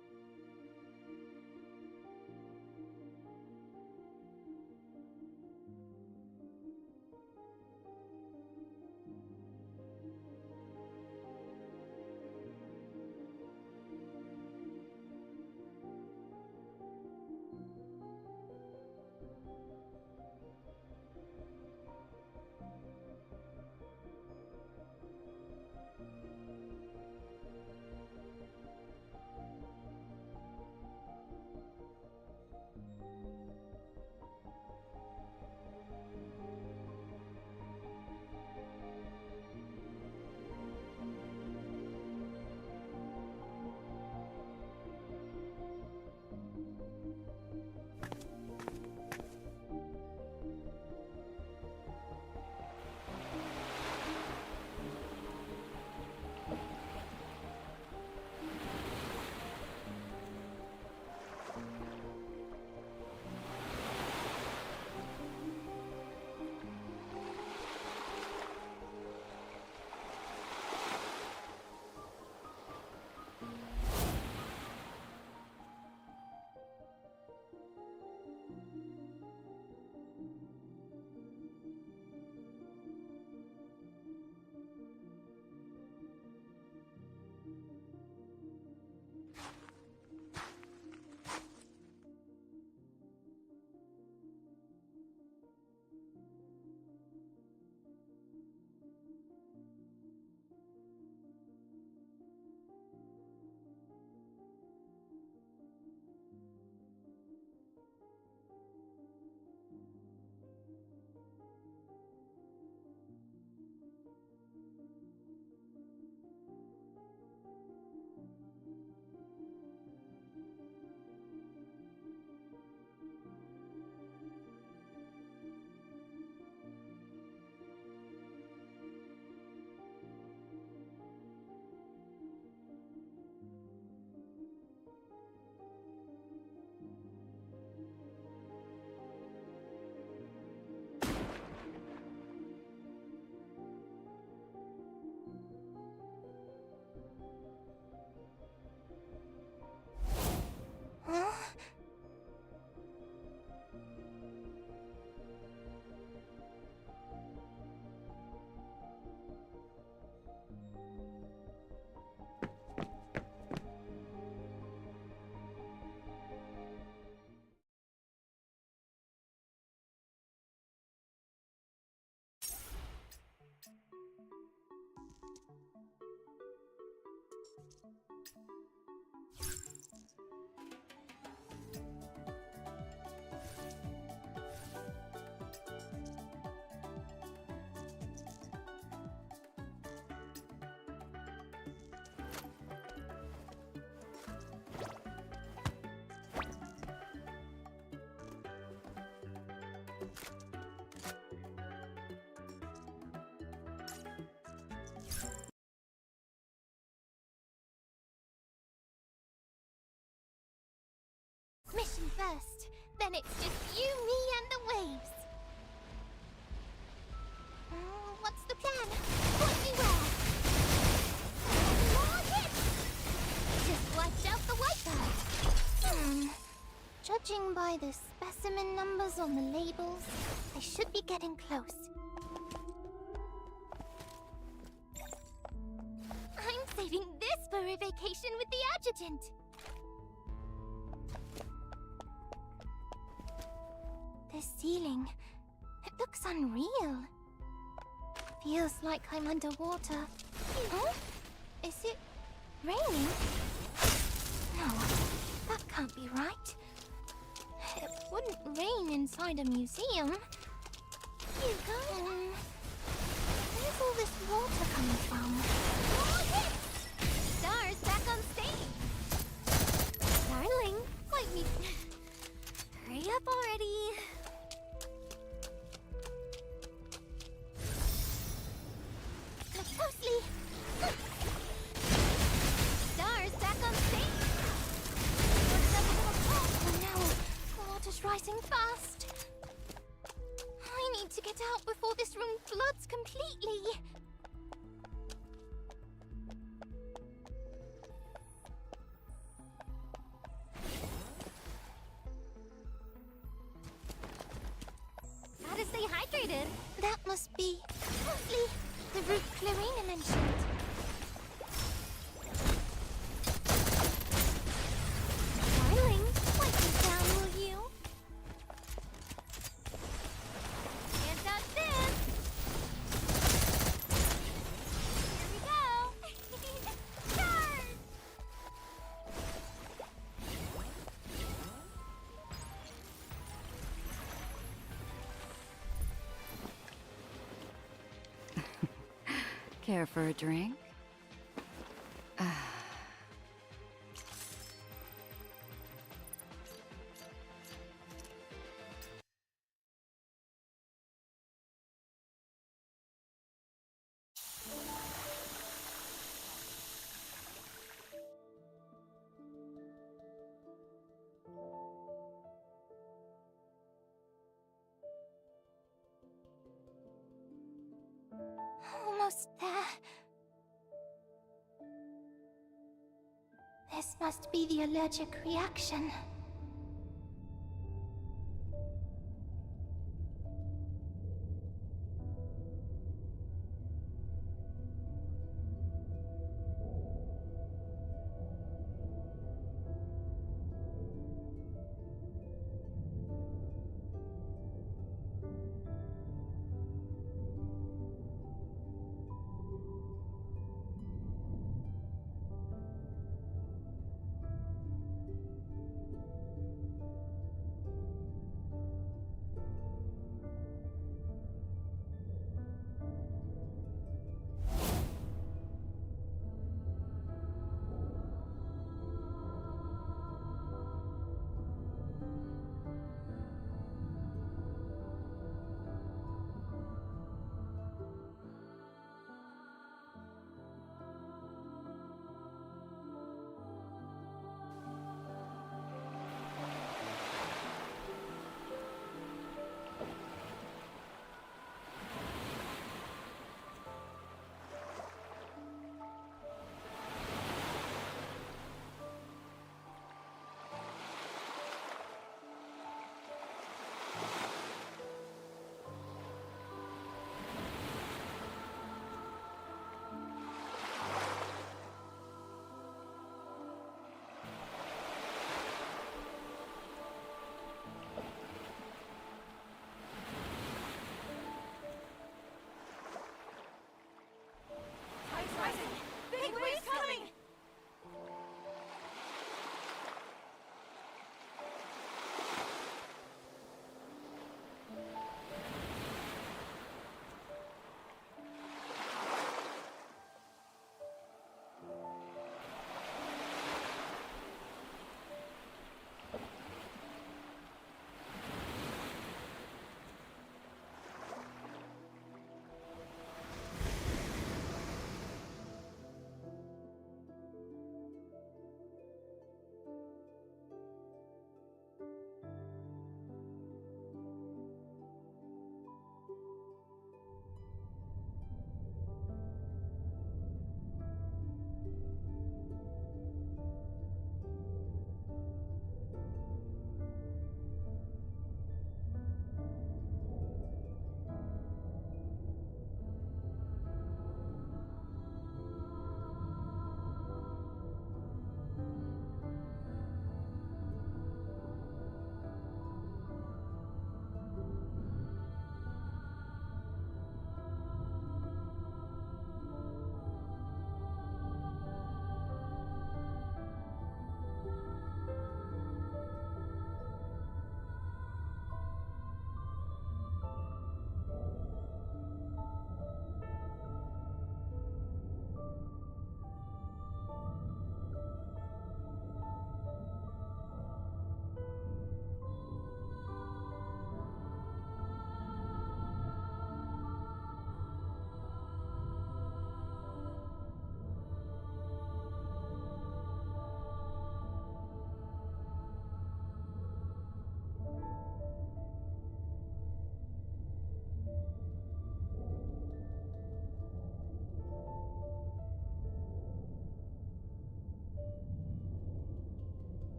Then it's just you, me, and the waves. What's the plan? Point me where? More hits! Just wiped out the wiper. Judging by the specimen numbers on the labels, I should be getting close. I'm saving this for a vacation with the adjutant. The ceiling, it looks unreal. Feels like I'm underwater. Huh? Is it raining? No, that can't be right. It wouldn't rain inside a museum. Hugo? Where's all this water coming from? Stars back on stage! Darling, wipe me... Hurry up already! Look closely! Stars back on stage! Oh no, the water's rising fast. I need to get out before this room floods completely. Gotta stay hydrated! That must be closely the route Clarina mentioned. Darling, wipe me down, will you? Can't dodge this! Here we go! Charge! Care for a drink? Almost there. This must be the allergic reaction.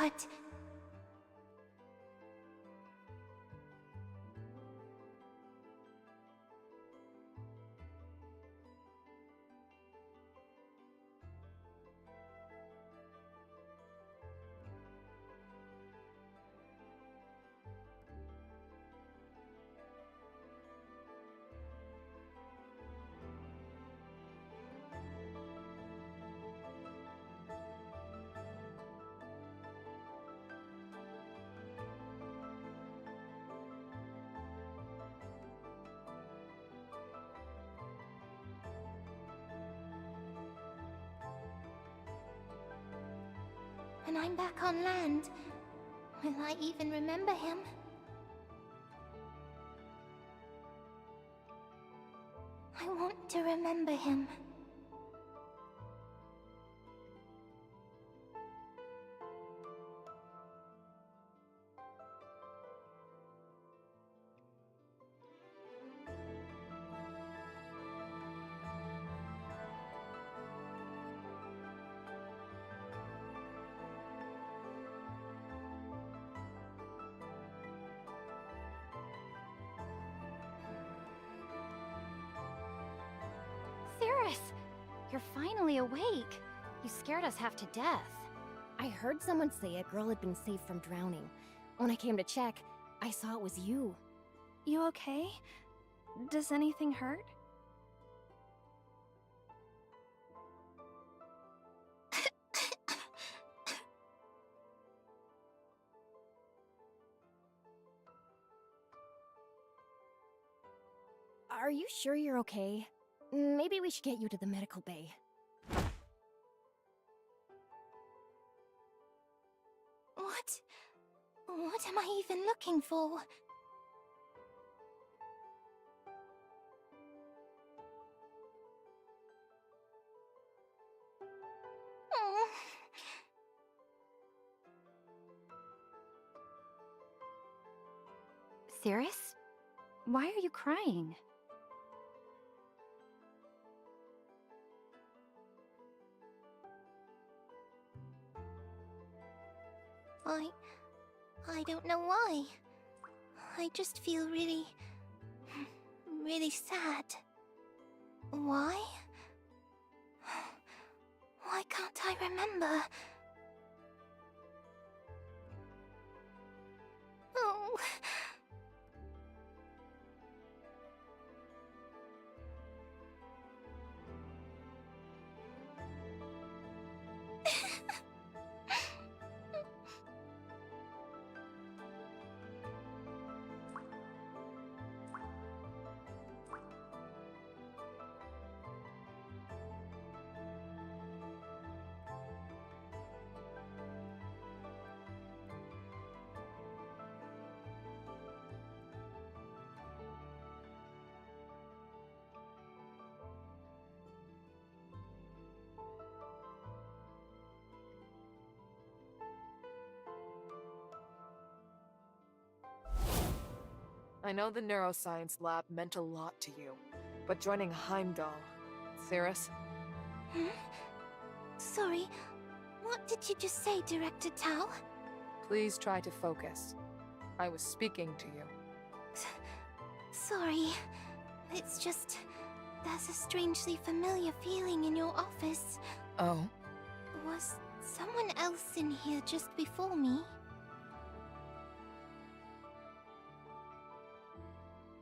But... when I'm back on land, will I even remember him? I want to remember him. Cirrus! You're finally awake. You scared us half to death. I heard someone say a girl had been saved from drowning. When I came to check, I saw it was you. You okay? Does anything hurt? Are you sure you're okay? Maybe we should get you to the medical bay. What am I even looking for? Oh. Cirrus? Why are you crying? I don't know why. I just feel really sad. Why? Why can't I remember? Oh. I know the neuroscience lab meant a lot to you, but joining Heimdall... Cirrus? Hmm? Sorry, what did you just say, Director Tao? Please try to focus. I was speaking to you. Sorry, it's just... there's a strangely familiar feeling in your office. Oh? Was someone else in here just before me?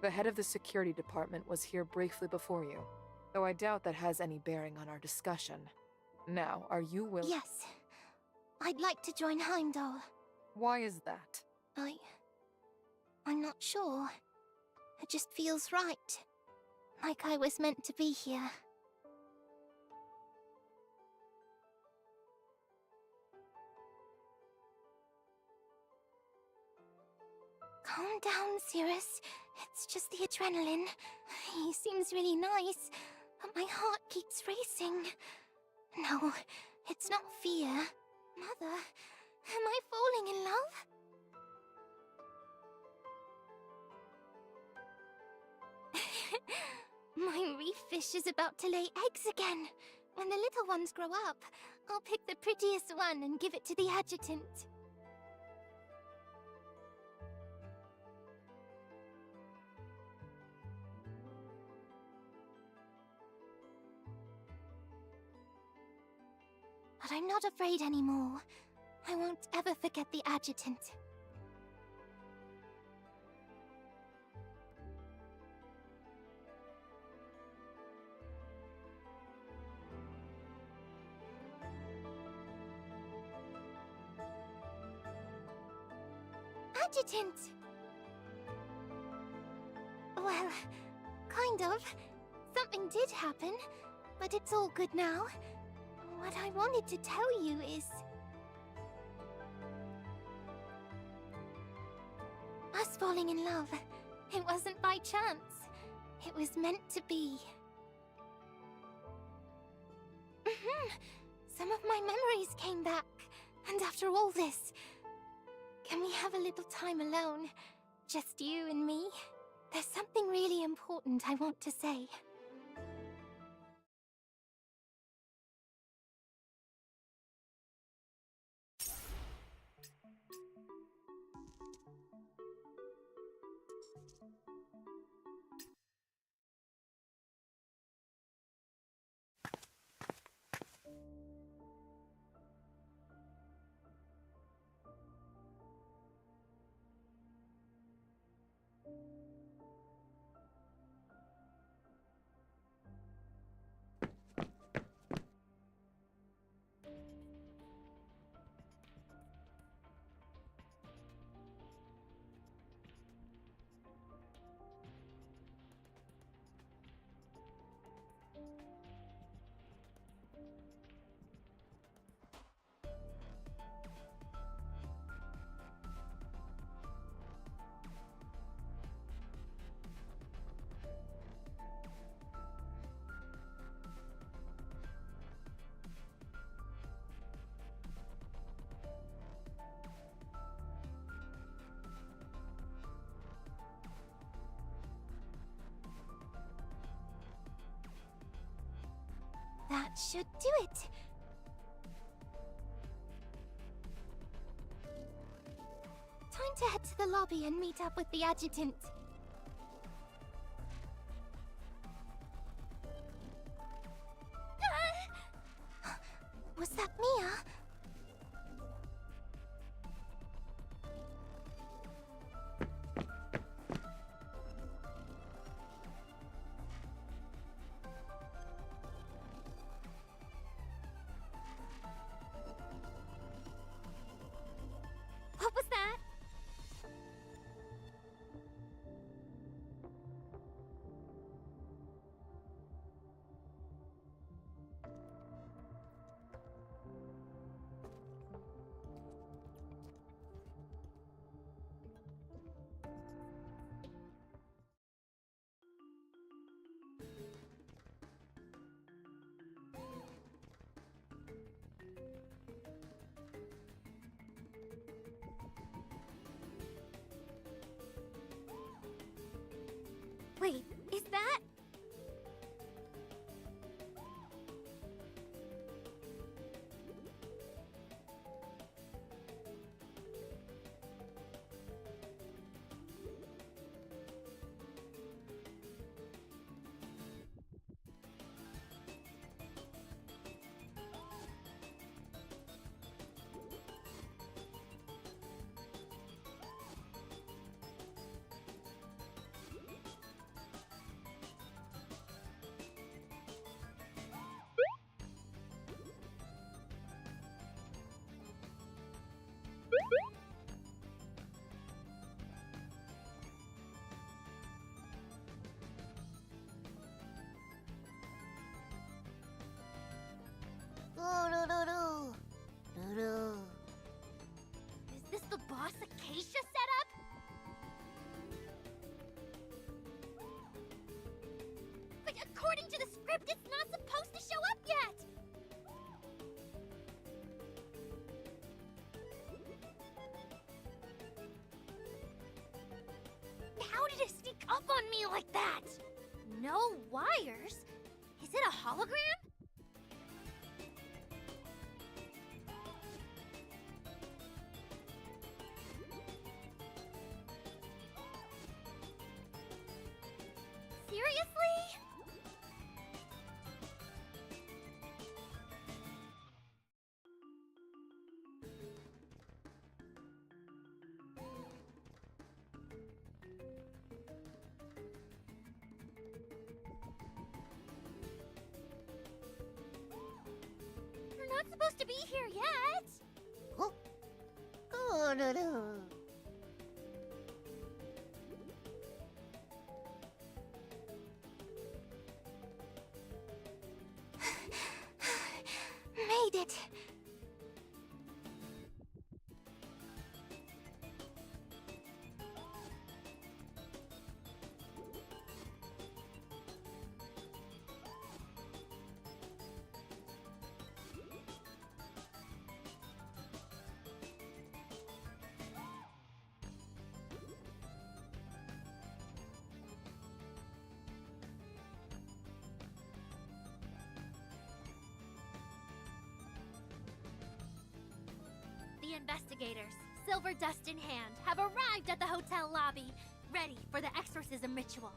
The head of the security department was here briefly before you, though I doubt that has any bearing on our discussion. Now, are you willing— Yes. I'd like to join Heimdall. Why is that? I'm not sure. It just feels right. Like I was meant to be here. Calm down, Cirrus. It's just the adrenaline. He seems really nice, but my heart keeps racing. No, it's not fear. Mother, am I falling in love? My reef fish is about to lay eggs again. When the little ones grow up, I'll pick the prettiest one and give it to the adjutant. But I'm not afraid anymore. I won't ever forget the adjutant. Adjutant! Well, kind of. Something did happen, but it's all good now. What I wanted to tell you is... us falling in love. It wasn't by chance. It was meant to be. Some of my memories came back. And after all this, can we have a little time alone? Just you and me? There's something really important I want to say. That should do it. Time to head to the lobby and meet up with the adjutant. Was that Mia? What was that? Wait, is that... Is this the boss Acacia setup? But according to the script, it's not supposed to show up yet! How did it sneak up on me like that? No wires? Is it a hologram? Seriously? supposed to be here yet. Oh. Oh, no, no. Made it. The investigators, silver dust in hand, have arrived at the hotel lobby, ready for the exorcism ritual.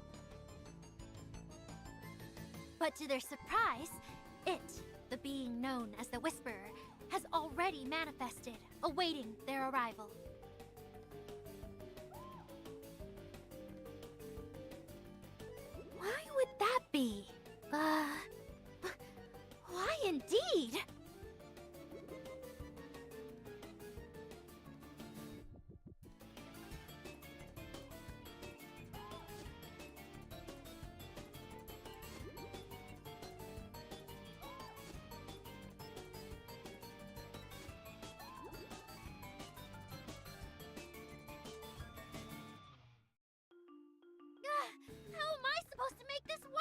But to their surprise, it, the being known as the Whisperer, has already manifested, awaiting their arrival. Why would that be? Why indeed? How am I supposed to make this work?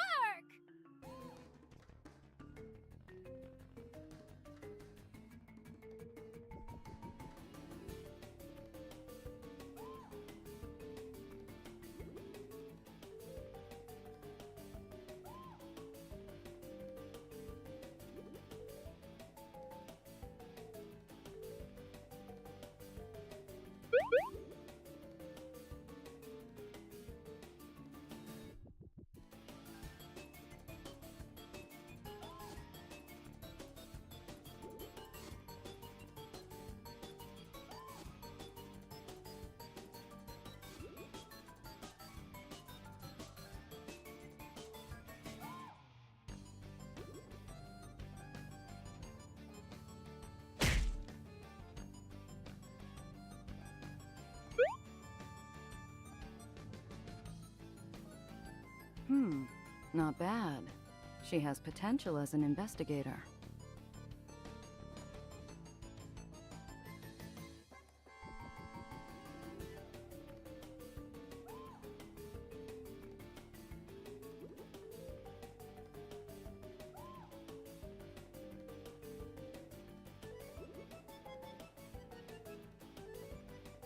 Not bad. She has potential as an investigator.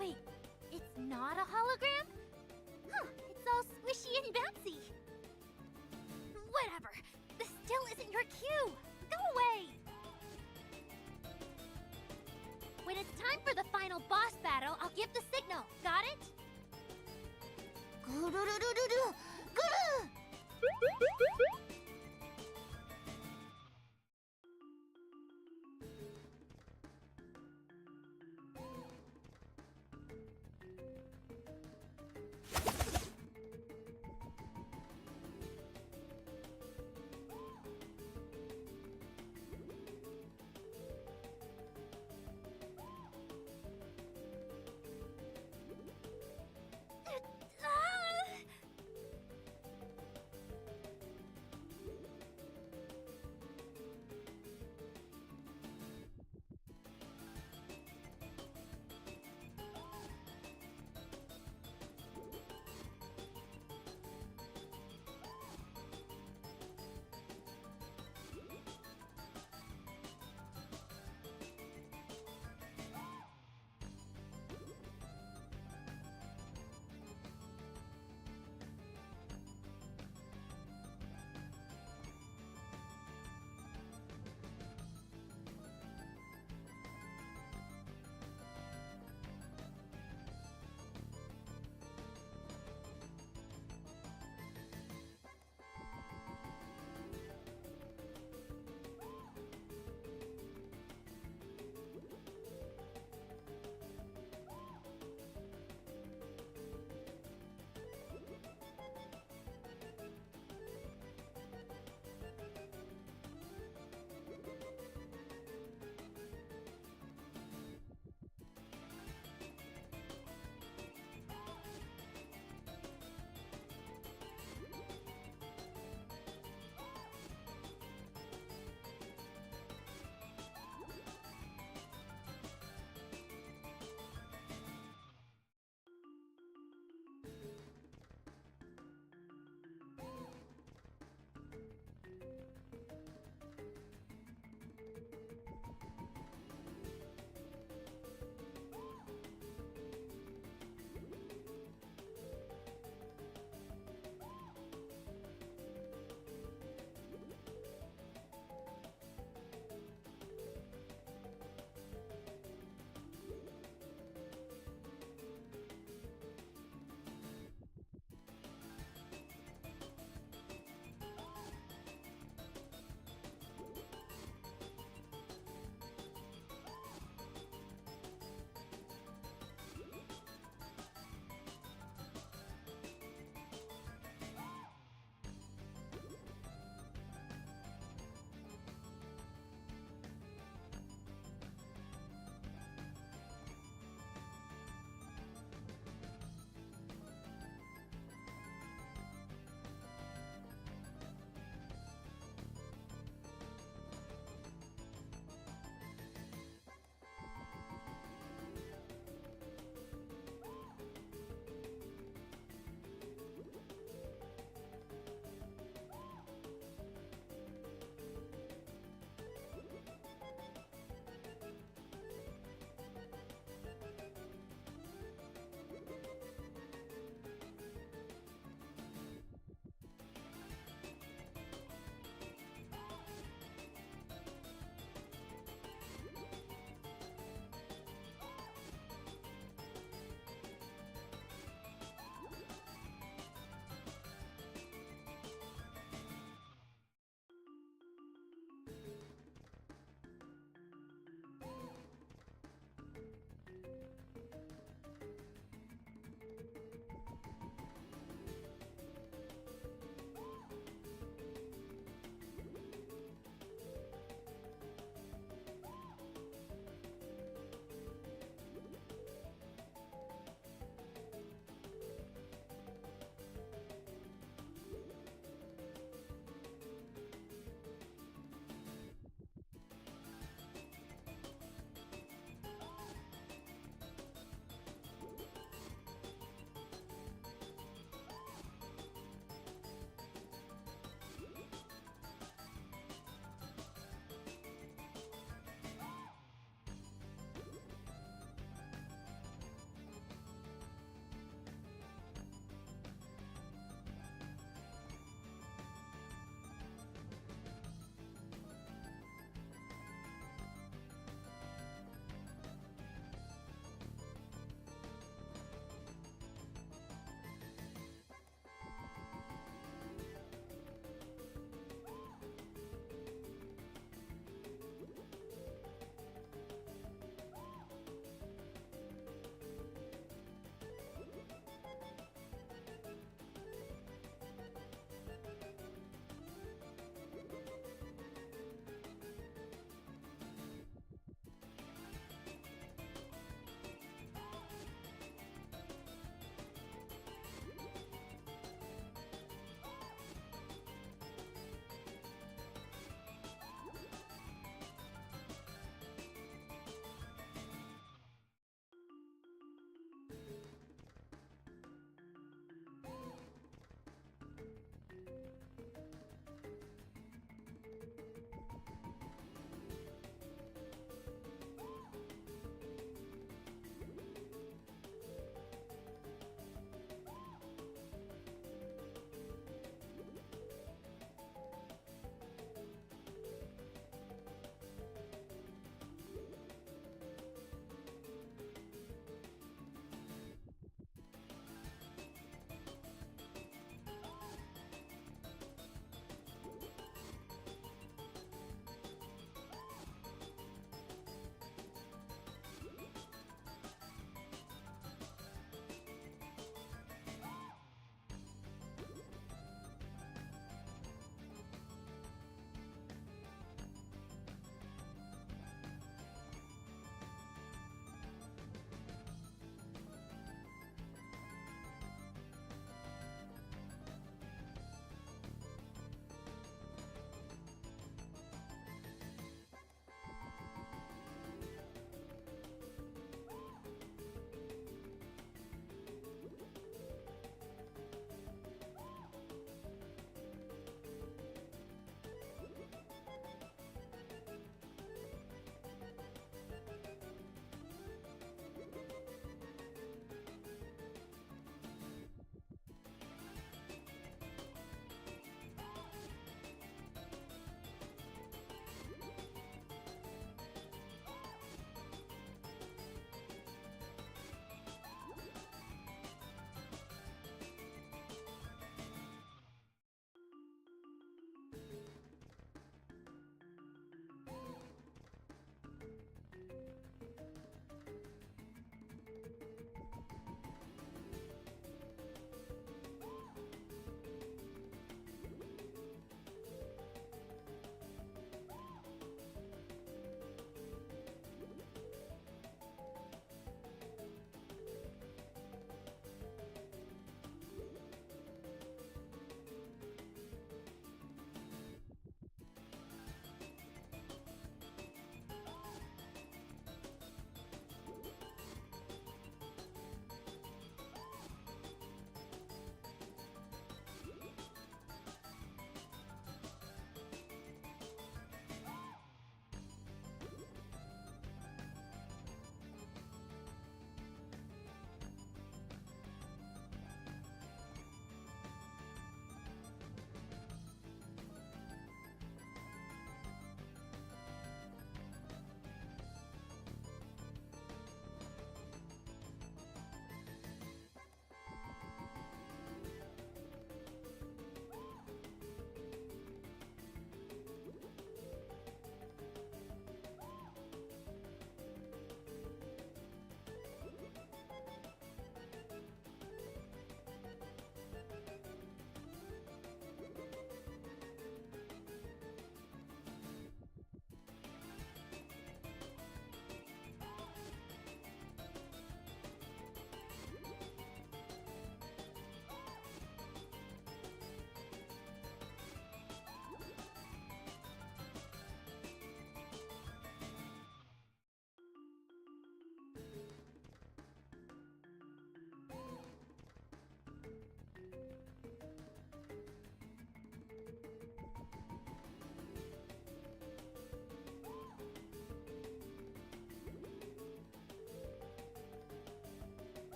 Wait, it's not a hologram? Huh, it's all squishy and bouncy. Whatever. This still isn't your cue. Go away. When it's time for the final boss battle, I'll give the signal. Got it? Goo-doo-doo-doo-doo-doo. Goo-doo.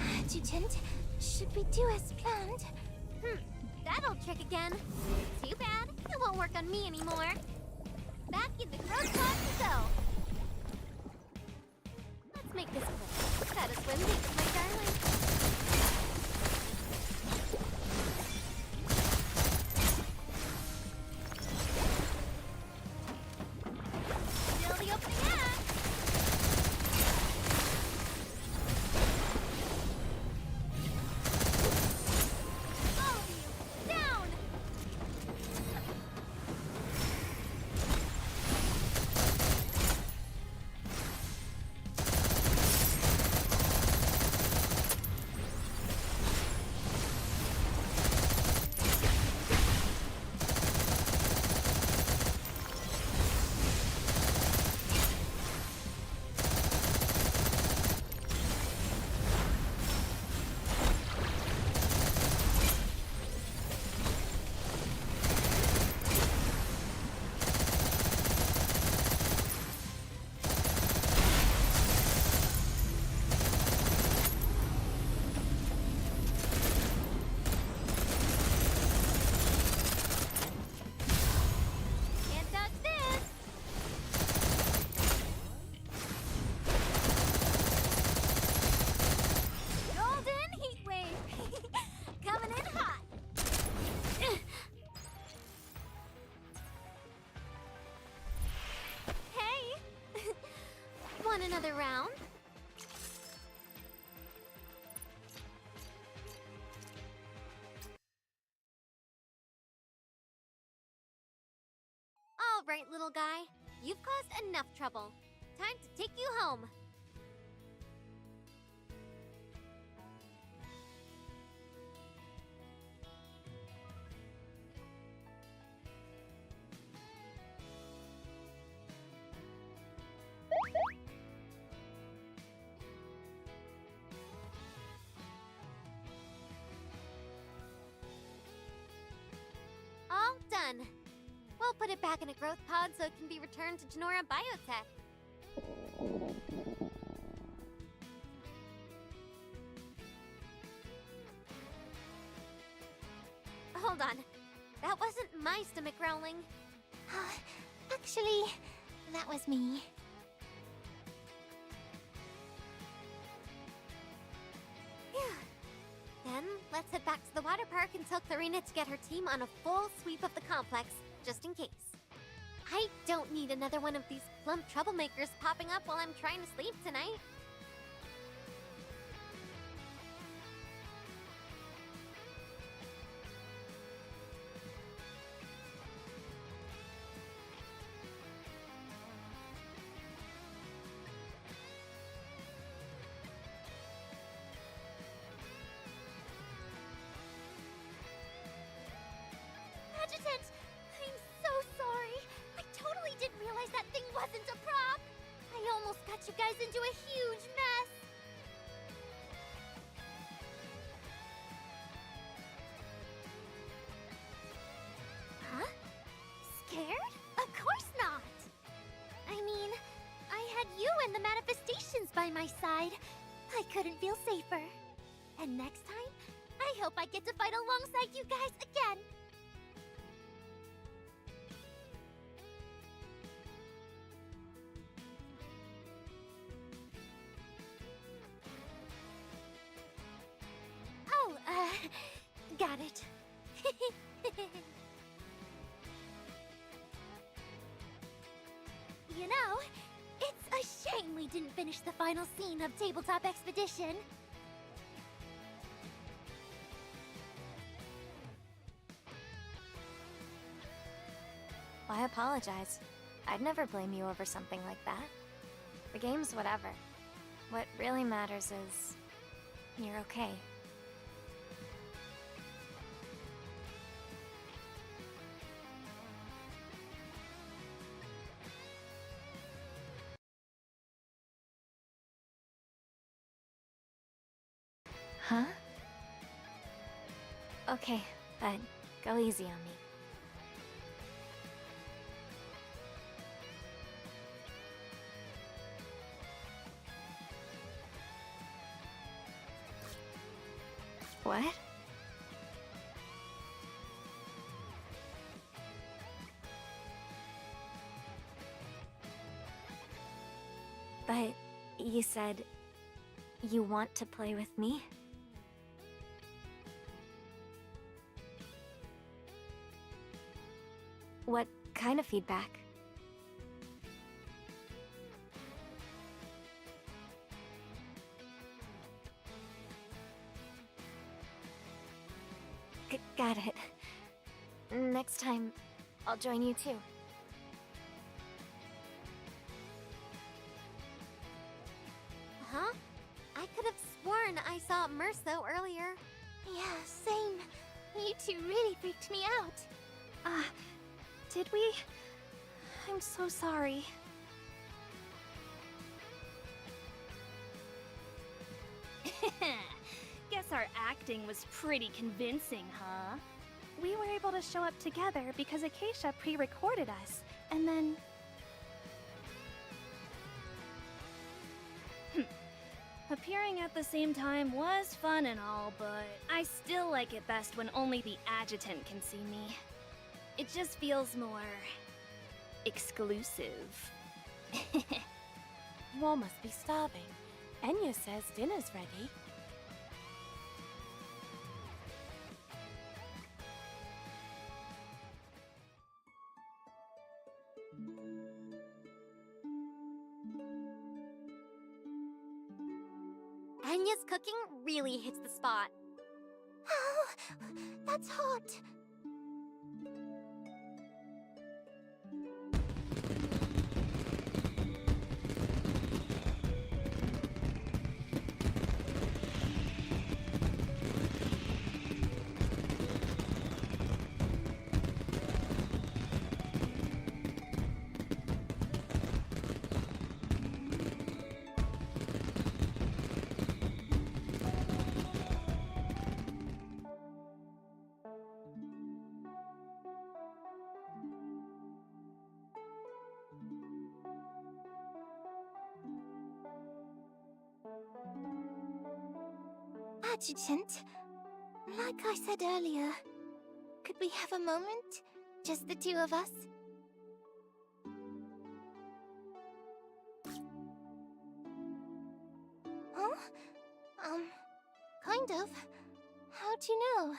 Adjutant, should we do as planned? That'll trick again. Too bad. It won't work on me anymore. Back in the growth pod to go. Let's make this quick. Gotta swim naked, my darling. Still the opening act. All of you, down! Can't dodge this! Golden heat wave! Coming in hot! Hey! Want another round? All right, little guy. You've caused enough trouble. Time to take you home. All done. We'll put it back in a growth pod so it can be returned to Genora Biotech. Hold on. That wasn't my stomach growling. Actually, that was me. Phew. Then let's head back to the water park and tell Clarina to get her team on a full sweep of the complex, just in case. I don't need another one of these plump troublemakers popping up while I'm trying to sleep tonight. Adjutant! I'm so sorry! I totally didn't realize that thing wasn't a prop! I almost got you guys into a huge mess! Huh? Scared? Of course not! I mean, I had you and the manifestations by my side. I couldn't feel safer. And next time, I hope I get to fight alongside you guys again! Oh, got it. You know, it's a shame we didn't finish the final scene of Tabletop Expedition. Why apologize? I'd never blame you over something like that. The game's whatever. What really matters is you're okay. Huh? Okay, but go easy on me. What? But you said you want to play with me? What kind of feedback? Got it. Next time, I'll join you too. Huh? I could have sworn I saw Merso earlier. Yeah, same. You two really freaked me out. Did we? I'm so sorry. Guess our acting was pretty convincing, huh? We were able to show up together because Acacia pre-recorded us, and then... Appearing at the same time was fun and all, but I still like it best when only the adjutant can see me. It just feels more... exclusive. You all must be starving. Enya says dinner's ready. Anya's cooking really hits the spot. Oh, that's hot. Adjutant, like I said earlier, could we have a moment? Just the two of us? Huh? Kind of. How'd you know?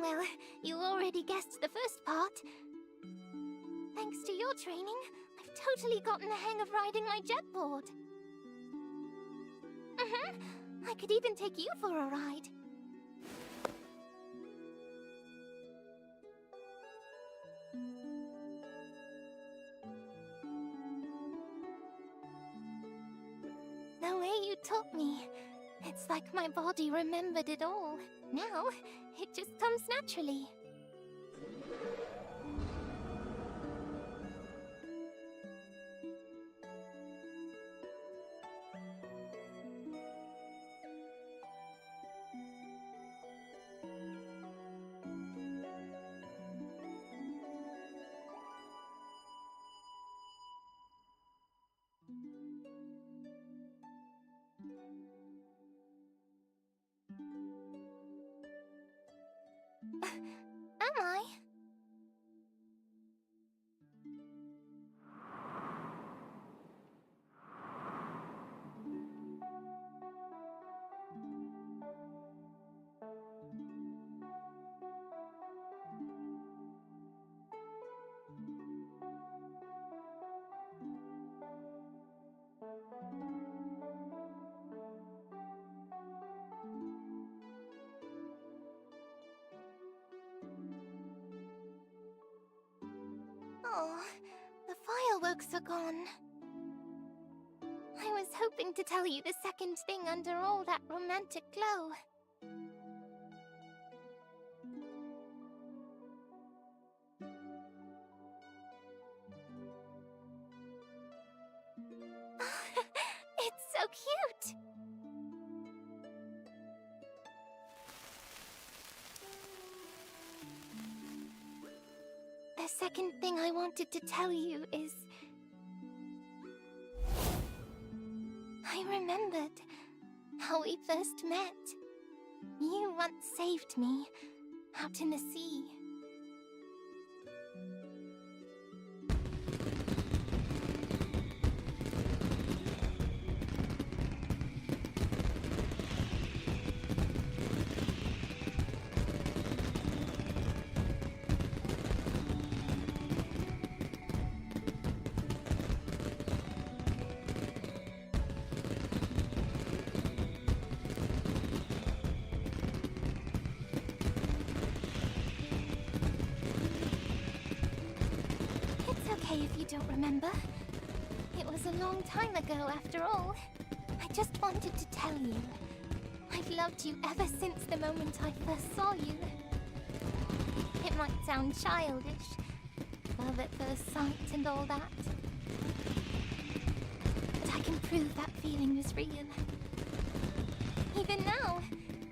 Well, you already guessed the first part. Thanks to your training, I've totally gotten the hang of riding my jetboard. I could even take you for a ride. The way you taught me, it's like my body remembered it all. Now, it just comes naturally. sparks are gone. I was hoping to tell you the second thing under all that romantic glow. It's so cute! The second thing I wanted to tell you is... I remembered how we first met. You once saved me out in the sea. If you don't remember. It was a long time ago after all. I just wanted to tell you. I've loved you ever since the moment I first saw you. It might sound childish, love at first sight and all that. But I can prove that feeling was real. Even now,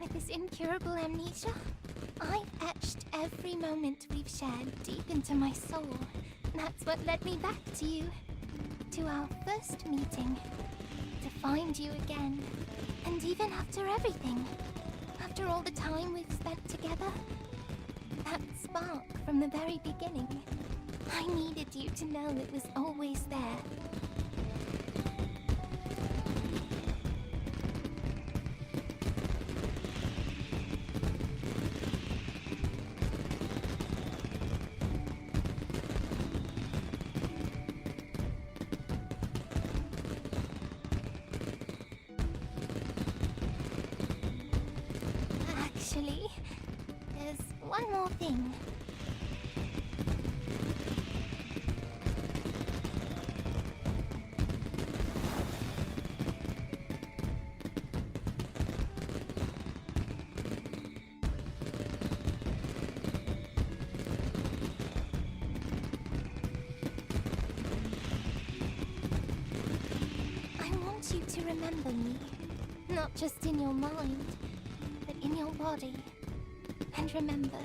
with this incurable amnesia, I've etched every moment we've shared deep into my soul. That's what led me back to you, to our first meeting, to find you again. And even after everything, after all the time we've spent together, that spark from the very beginning, I needed you to know it was always there. Actually, there's one more thing. I want you to remember me, not just in your mind, in your body. And remember,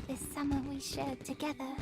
this summer we shared together.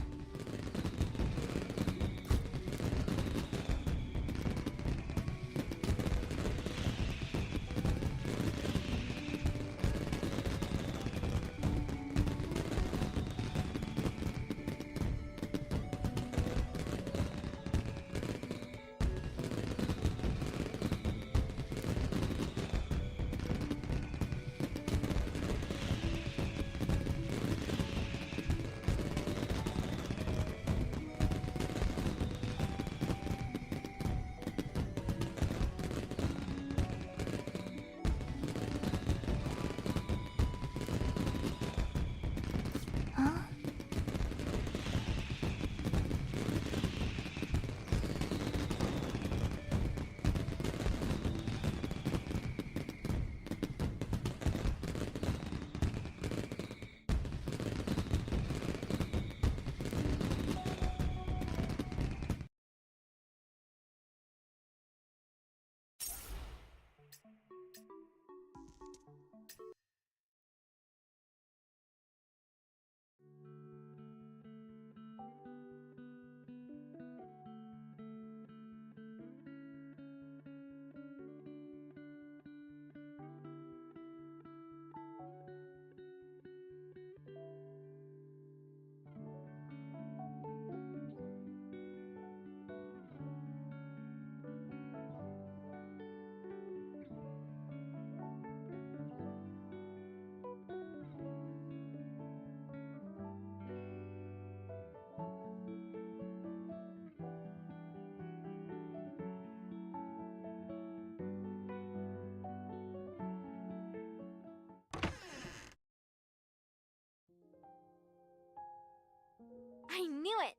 I knew it!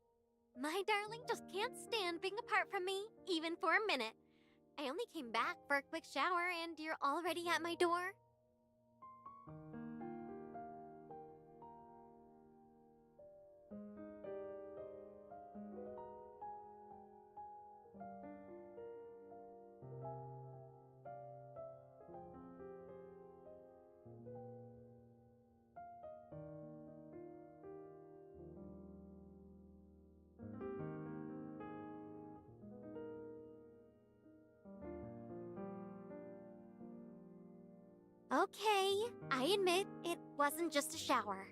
My darling just can't stand being apart from me, even for a minute. I only came back for a quick shower and you're already at my door. Okay, I admit it wasn't just a shower.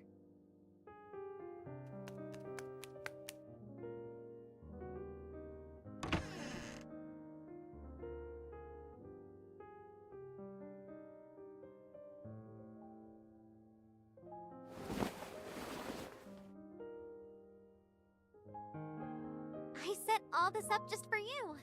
I set all this up just for you.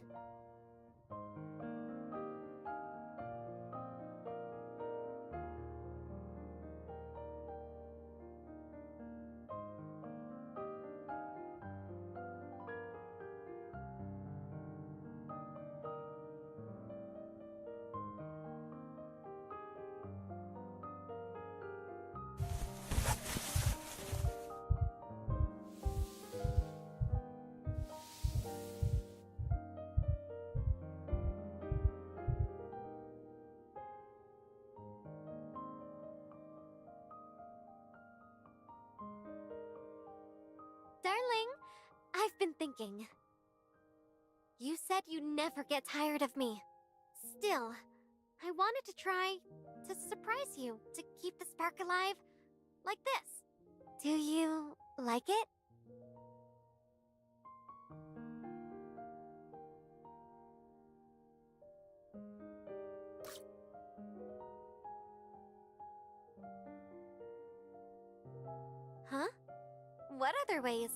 Darling, I've been thinking. You said you never get tired of me. Still, I wanted to try to surprise you, to keep the spark alive, like this. Do you like it? Huh? What other ways?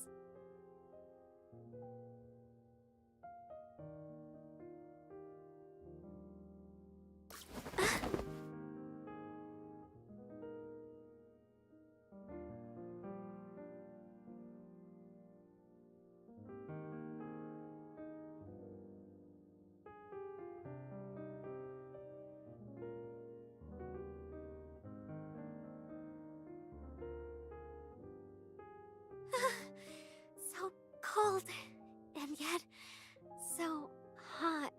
So cold, and yet so hot.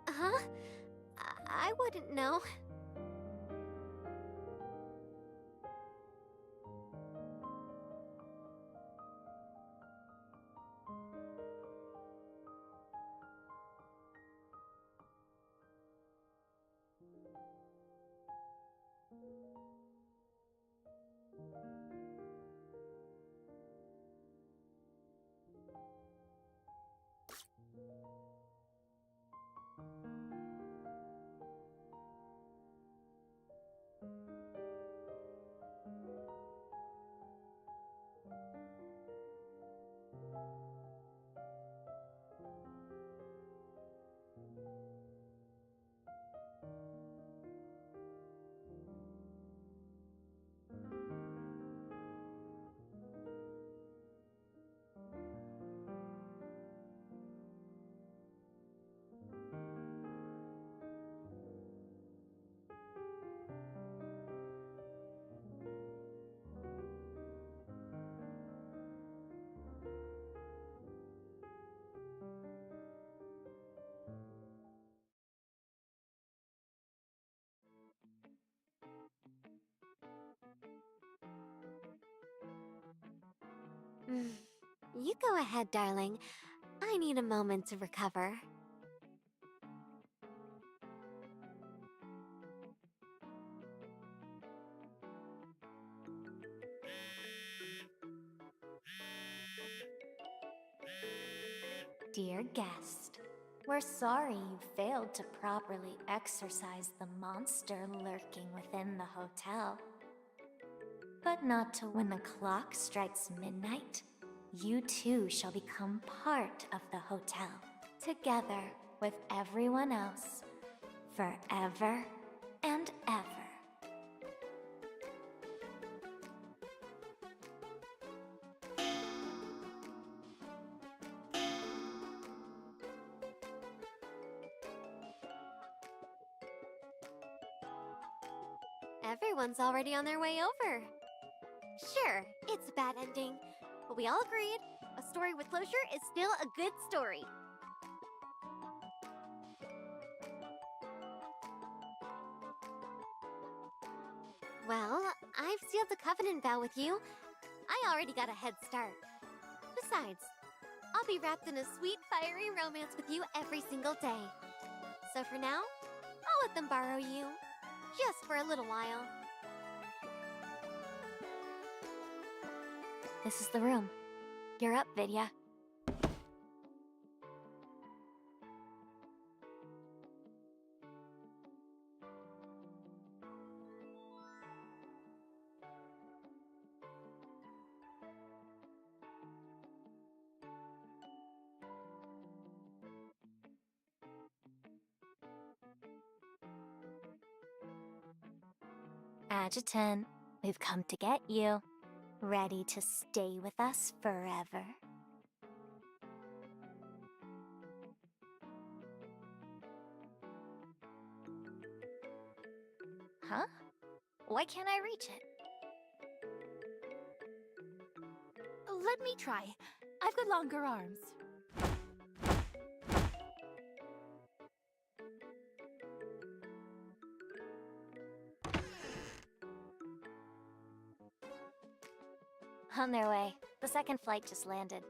Huh? I wouldn't know. You go ahead, darling. I need a moment to recover. Dear guest, we're sorry you failed to properly exorcise the monster lurking within the hotel. But not till when the clock strikes midnight, you too shall become part of the hotel, together with everyone else, forever and ever. Everyone's already on their way over. Sure, it's a bad ending, but we all agreed a story with closure is still a good story. Well, I've sealed the covenant vow with you. I already got a head start. Besides, I'll be wrapped in a sweet, fiery romance with you every single day. So for now, I'll let them borrow you. Just for a little while. This is the room. You're up, Vidya. Adjutant, we've come to get you. Ready to stay with us forever? Huh? Why can't I reach it? Let me try. I've got longer arms. On their way. The second flight just landed.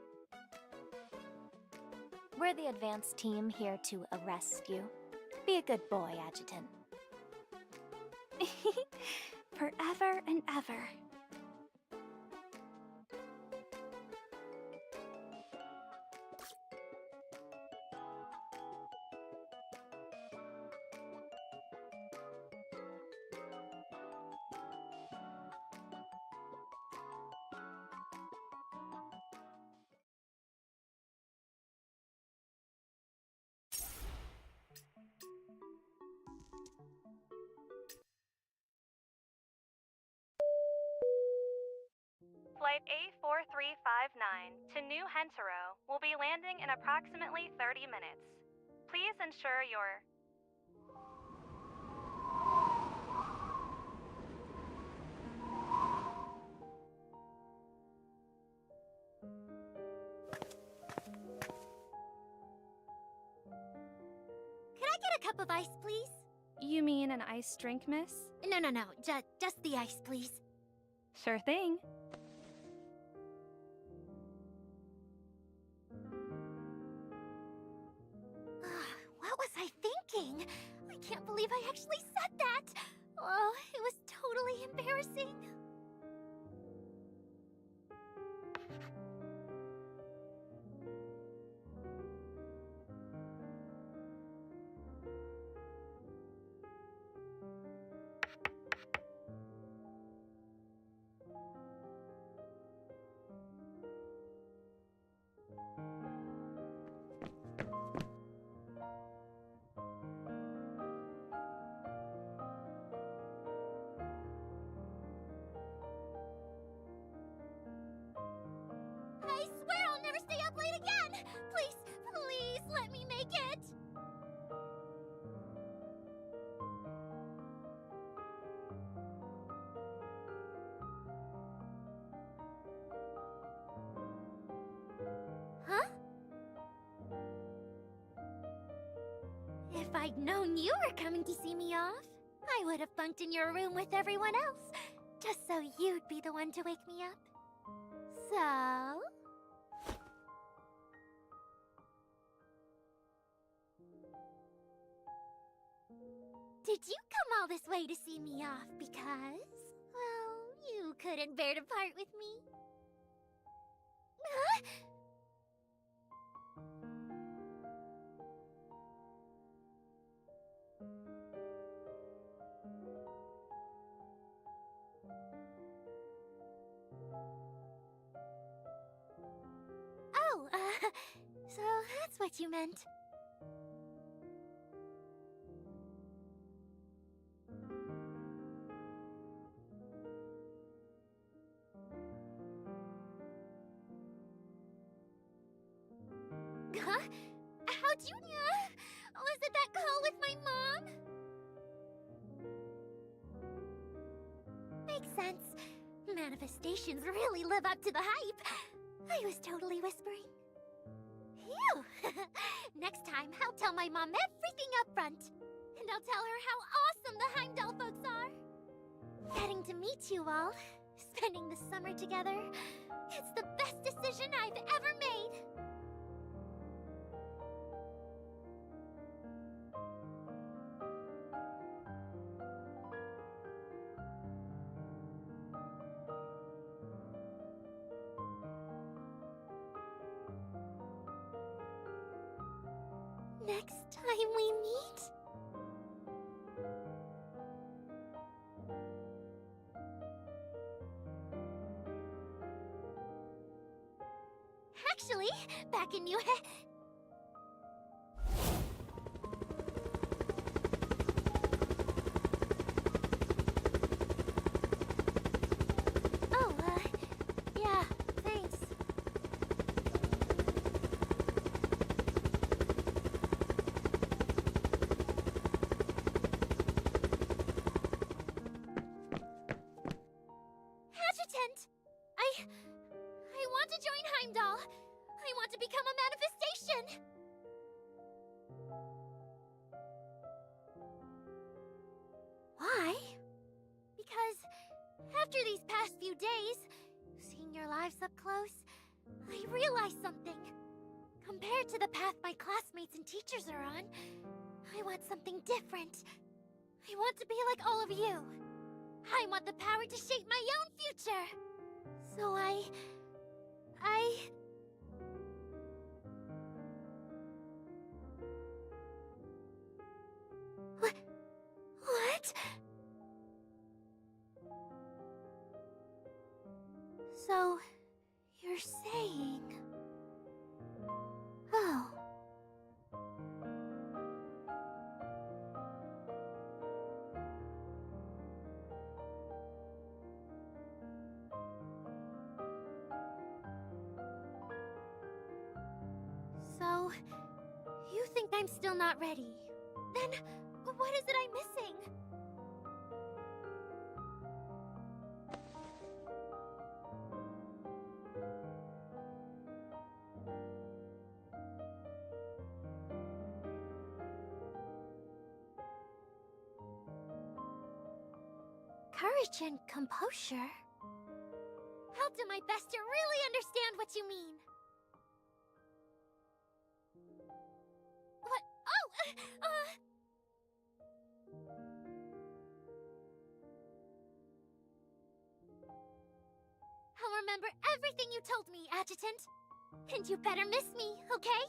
We're the advance team here to arrest you. Be a good boy, Adjutant. Forever and ever. Flight A4359 to New Hentero will be landing in approximately 30 minutes. Please ensure your... Could I get a cup of ice, please? You mean an ice drink, miss? No. Just the ice, please. Sure thing. What was I thinking? I can't believe I actually said that! Oh, it was totally embarrassing. I swear I'll never stay up late again! Please, let me make it! Huh? If I'd known you were coming to see me off, I would have bunked in your room with everyone else, just so you'd be the one to wake me up. So... Did you come all this way to see me off because, well, you couldn't bear to part with me? Huh? So that's what you meant. Huh? How'd you... Was it that call with my mom? Makes sense. Manifestations really live up to the hype. I was totally whispering. Phew! Next time, I'll tell my mom everything up front. And I'll tell her how awesome the Heimdall folks are. Getting to meet you all, spending the summer together, it's the best decision I've ever made. Next time we meet? Actually, back in New... Oh, yeah, thanks. Adjutant! I want to join Heimdall. I want to become a manifestation. Why? Because after these past few days, seeing your lives up close, I realized something. Compared to the path my classmates and teachers are on, I want something different. I want to be like all of you. I want the power to shape my own future. So I... What? So, you're saying... Oh. So, you think I'm still not ready? Then, what is it I'm missing? Courage and composure? I'll do my best to really understand what you mean. What? Oh! I'll remember everything you told me, Adjutant. And you better miss me, okay?